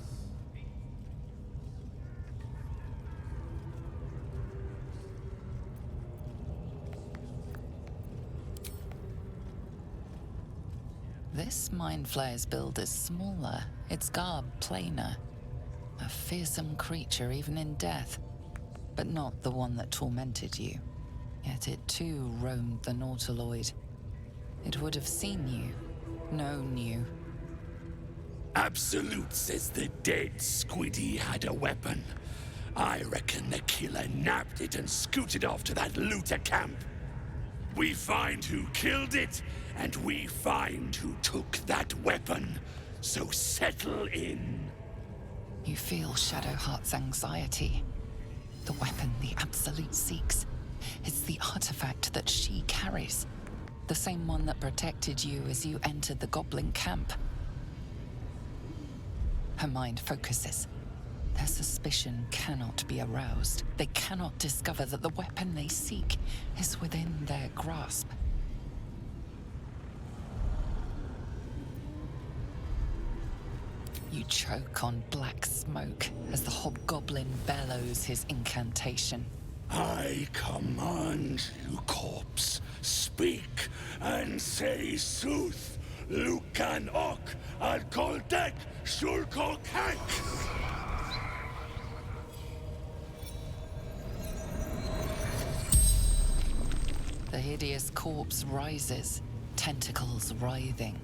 This Mind Flayer's build is smaller, its garb plainer. A fearsome creature even in death, but not the one that tormented you. Yet it too roamed the Nautiloid. It would have seen you, known you. Absolute says the dead squiddy had a weapon. I reckon the killer nabbed it and scooted off to that looter camp. We find who killed it, and we find who took that weapon. So settle in. You feel Shadowheart's anxiety. The weapon the Absolute seeks. It's the artifact that she carries. The same one that protected you as you entered the goblin camp. Her mind focuses. Their suspicion cannot be aroused. They cannot discover that the weapon they seek is within their grasp. You choke on black smoke as the hobgoblin bellows his incantation. I command you, corpse, speak and say sooth. Lucan ok al koldek shulkok hank. The hideous corpse rises, tentacles writhing.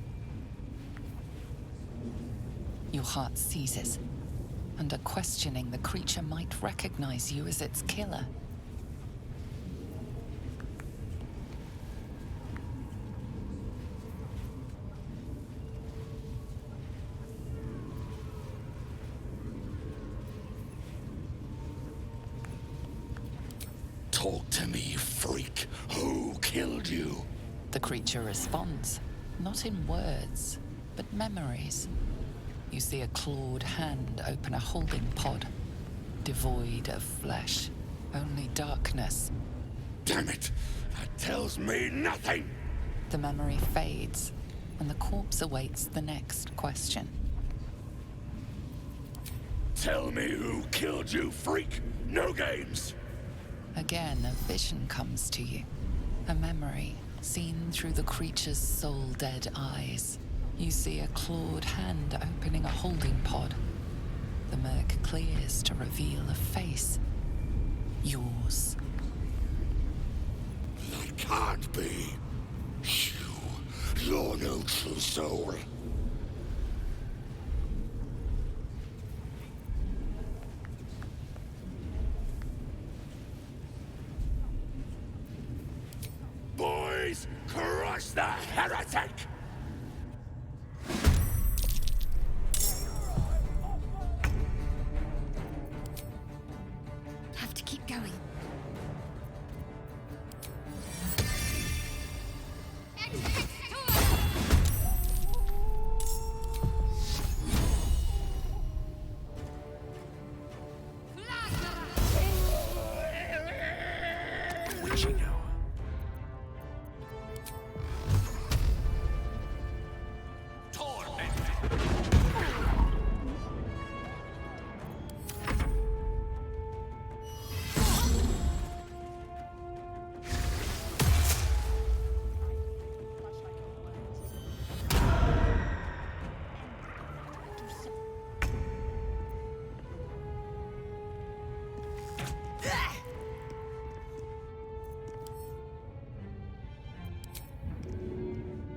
Your heart seizes. Under questioning, the creature might recognize you as its killer. Talk to me, freak. Who killed you? The creature responds, not in words, but memories. You see a clawed hand open a holding pod, devoid of flesh, only darkness. Damn it! That tells me nothing! The memory fades, and the corpse awaits the next question. Tell me who killed you, freak! No games! Again, a vision comes to you. A memory, seen through the creature's soul-dead eyes. You see a clawed hand opening a holding pod. The murk clears to reveal a face. Yours. That can't be. You're no true soul. Boys, crush the heretic! Have to keep going. Witching hour.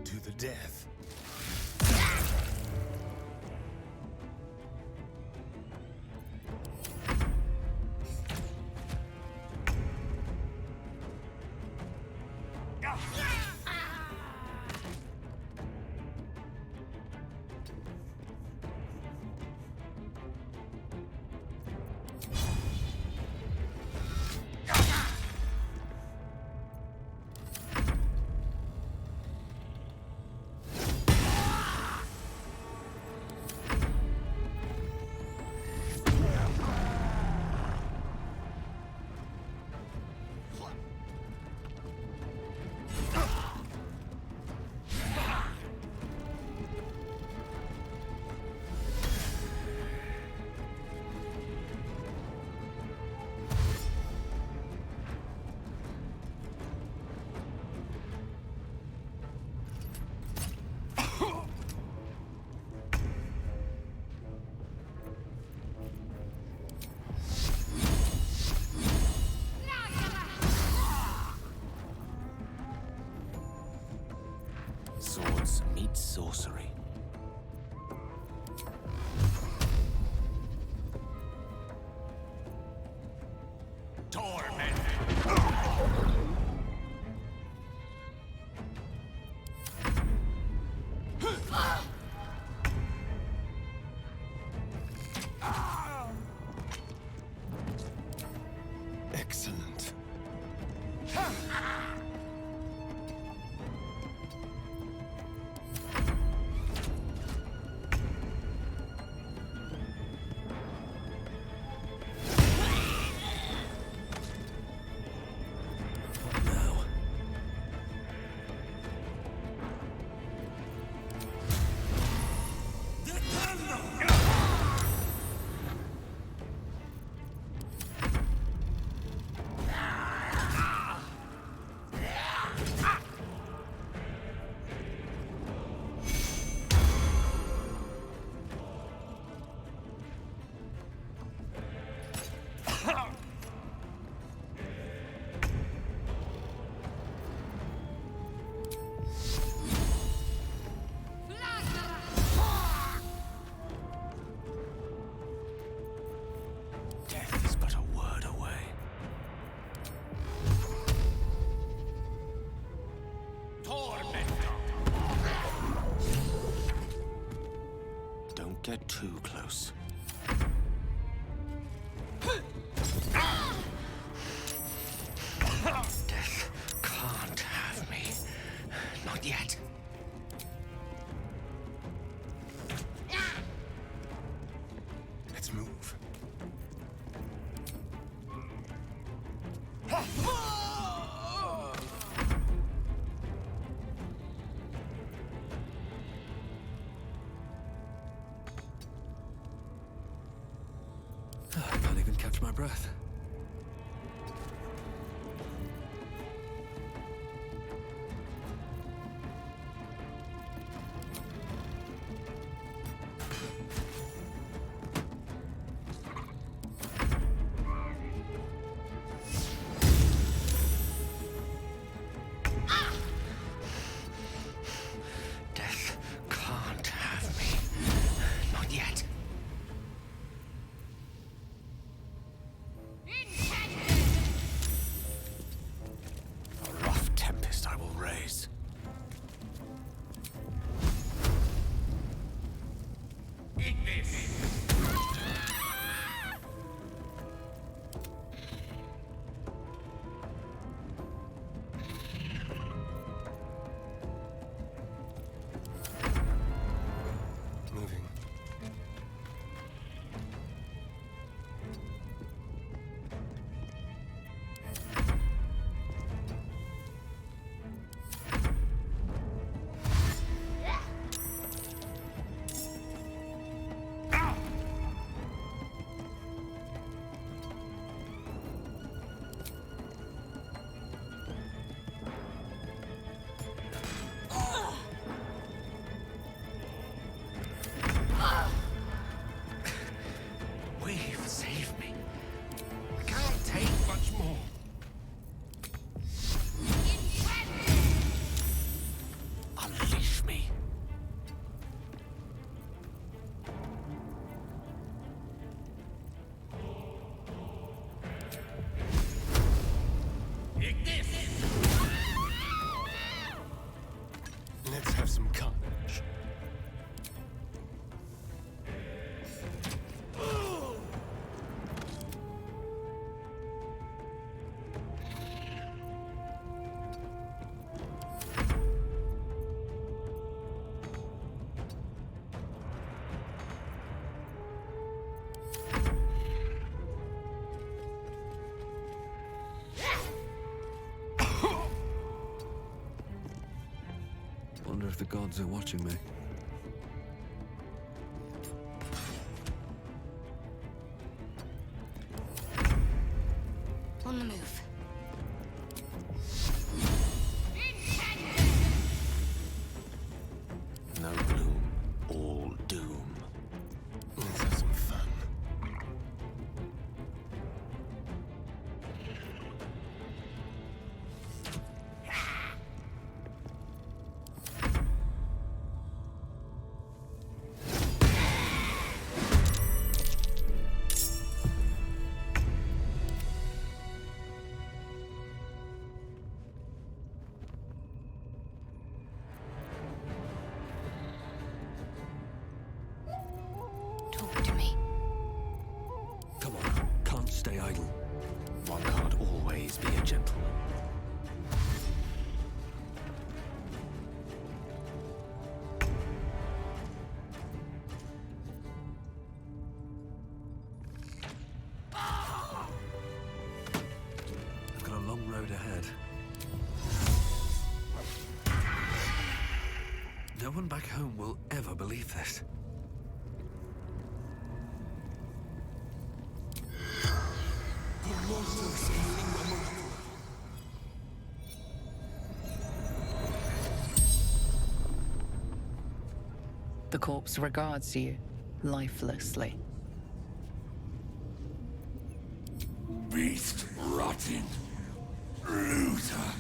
To the death. Swords meet sorcery. Torment! Excellent. Death is but a word away. Don't get too close. Death can't have me. Not yet. Let's move. I can't even catch my breath. if the gods are watching me. On the move. No gloom, all doom. Let's have some fun. Talk to me. Come on, can't stay idle. One can't always be a gentleman. I've got a long road ahead. No one back home will ever believe this. The corpse regards you lifelessly. Beast rotting. Looter.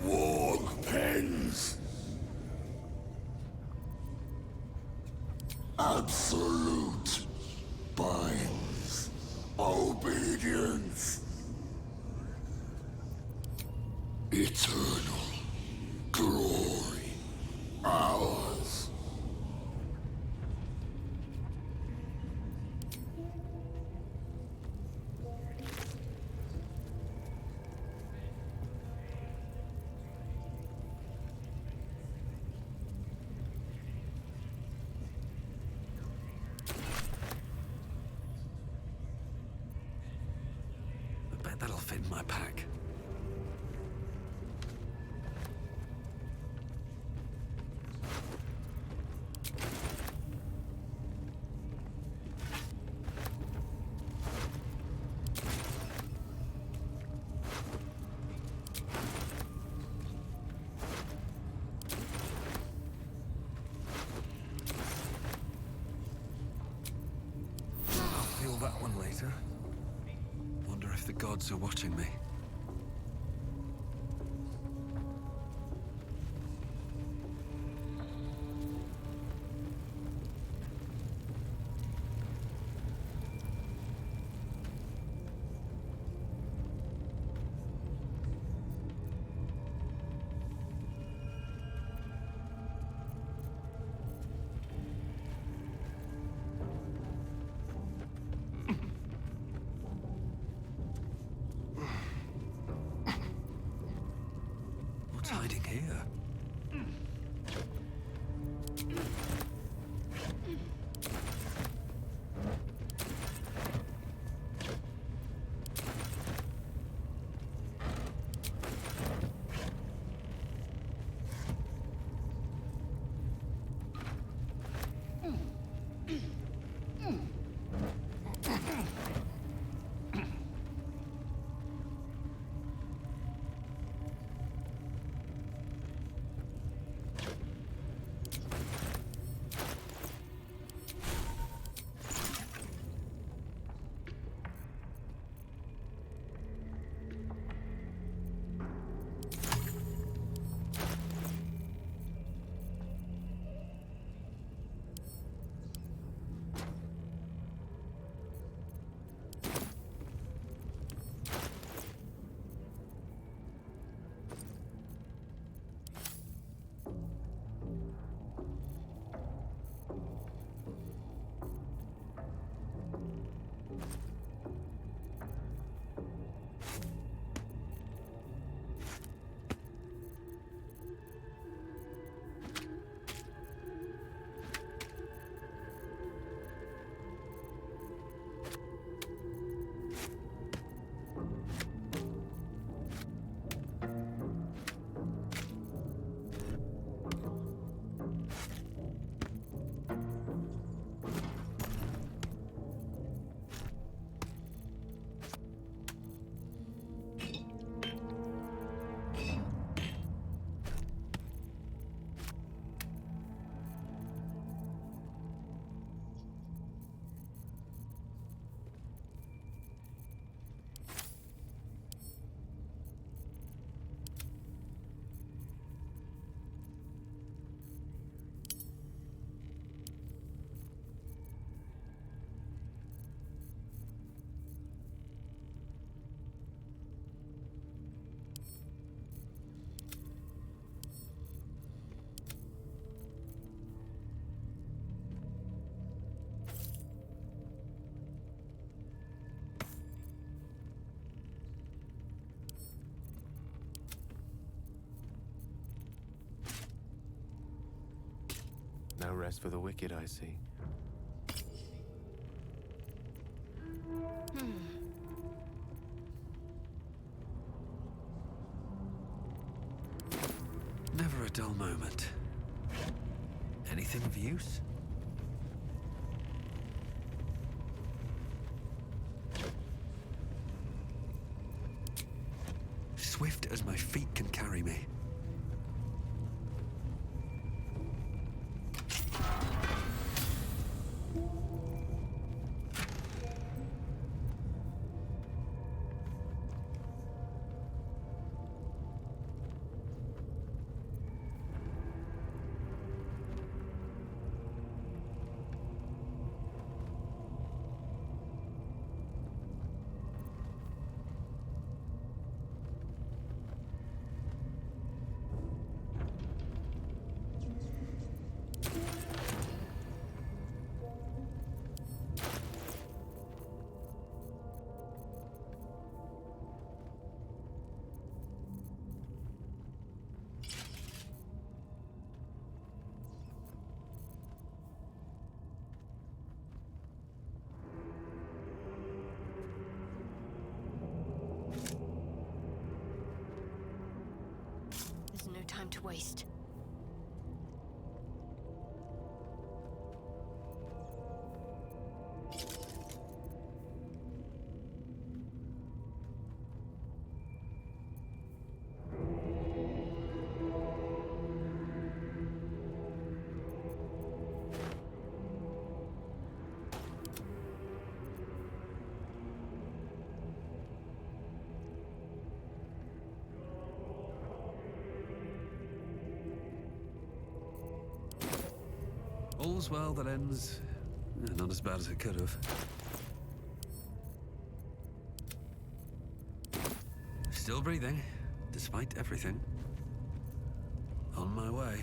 Warg pens. Absolute binds. Obedience. Eternal glory. Ours. I bet that'll fit in my pack. I'll feel that one later. Wonder if the gods are watching me. No rest for the wicked, I see. Never a dull moment. Anything of use? Swift as my feet can carry me. There's no time to waste. All's well that ends not as bad as it could have. Still breathing, despite everything. On my way.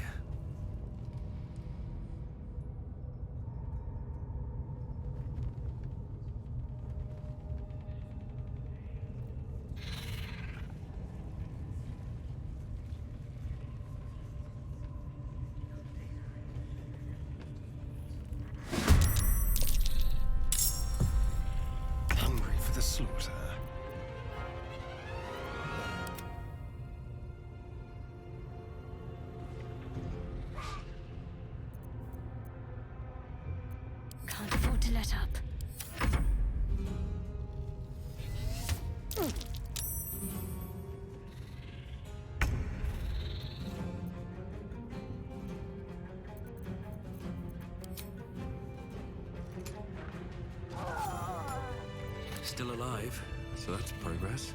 Hungry for the slaughter. Can't afford to let up. Still alive, so that's progress.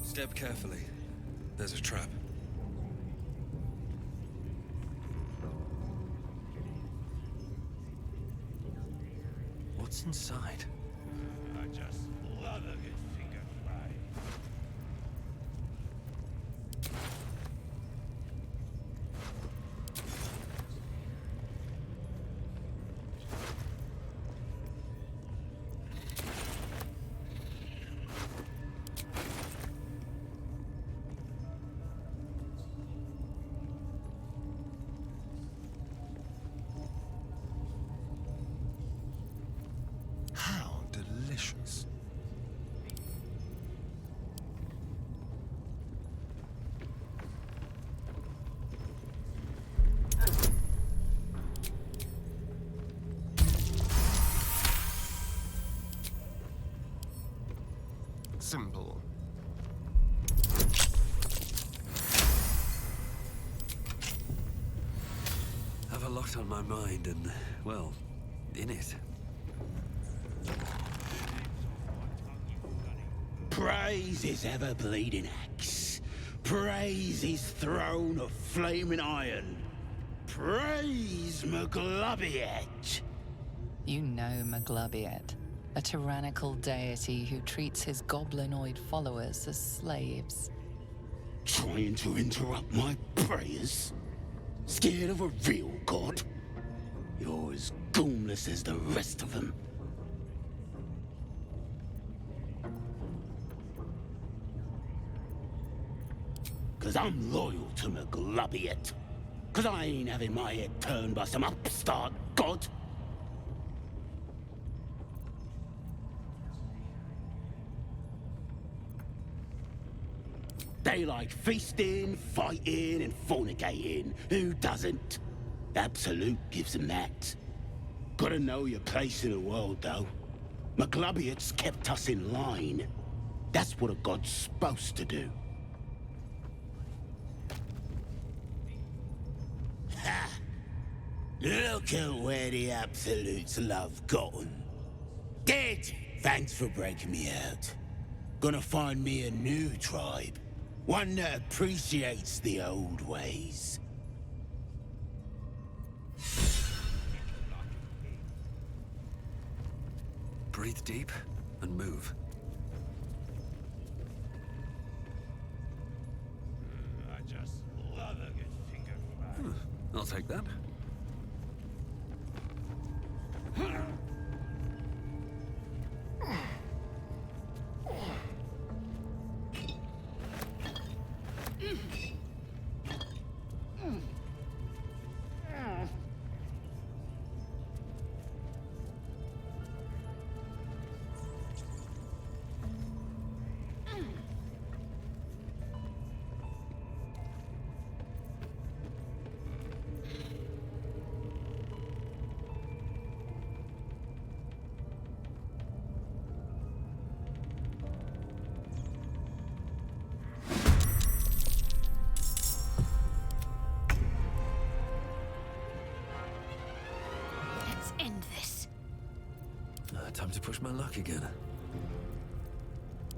Step carefully. There's a trap. What's inside? I just love a good finger fry. How delicious. Simple. a lot on my mind and, well, in it. Praise his ever-bleeding axe. Praise his throne of flaming iron. Praise Maglubiet. You know Maglubiet, a tyrannical deity who treats his goblinoid followers as slaves. Trying to interrupt my prayers? Scared of a real god? You're as goonless as the rest of them. Cause I'm loyal to Maglubiet. Cause I ain't having my head turned by some upstart god. They like feasting, fighting, and fornicating. Who doesn't? Absolute gives them that. Gotta know your place in the world, though. Maglubiet's kept us in line. That's what a god's supposed to do. Ha! Look at where the Absolute's love gotten. Dead! Thanks for breaking me out. Gonna find me a new tribe. One that appreciates the old ways. Breathe deep and move. I just love a good finger fry. I'll take that. Time to push my luck again.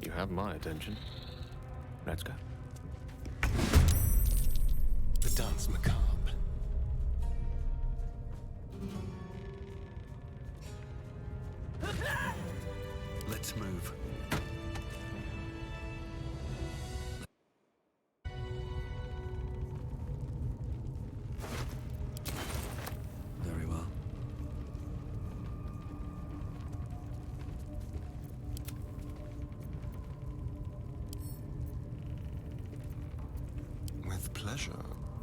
You have my attention. Let's go. The dance macabre. Let's move. Very well. With pleasure.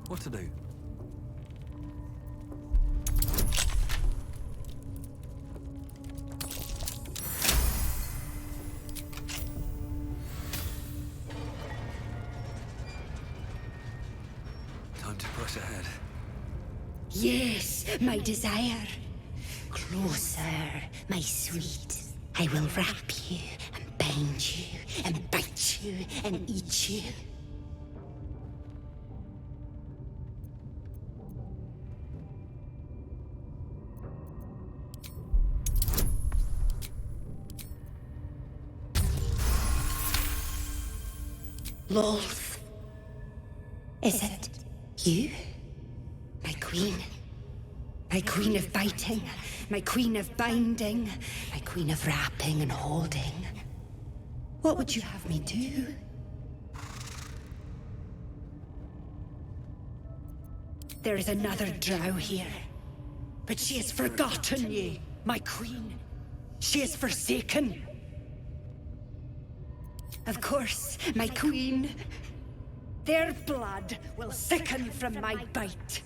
What to do? Time to press ahead. Yes, my desire. Closer, my sweet. I will wrap you and bind you and bite you and eat you. Lolth. Is it you? My queen. My queen of biting. My queen of binding. My queen of wrapping and holding. What would you have me do? There is another drow here. But she has forgotten you, my queen. She is forsaken. Of course, my queen. Their blood will sicken from my bite.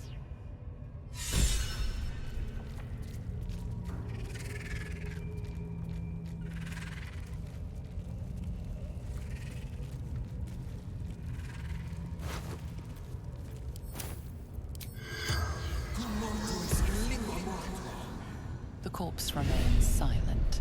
The corpse remains silent.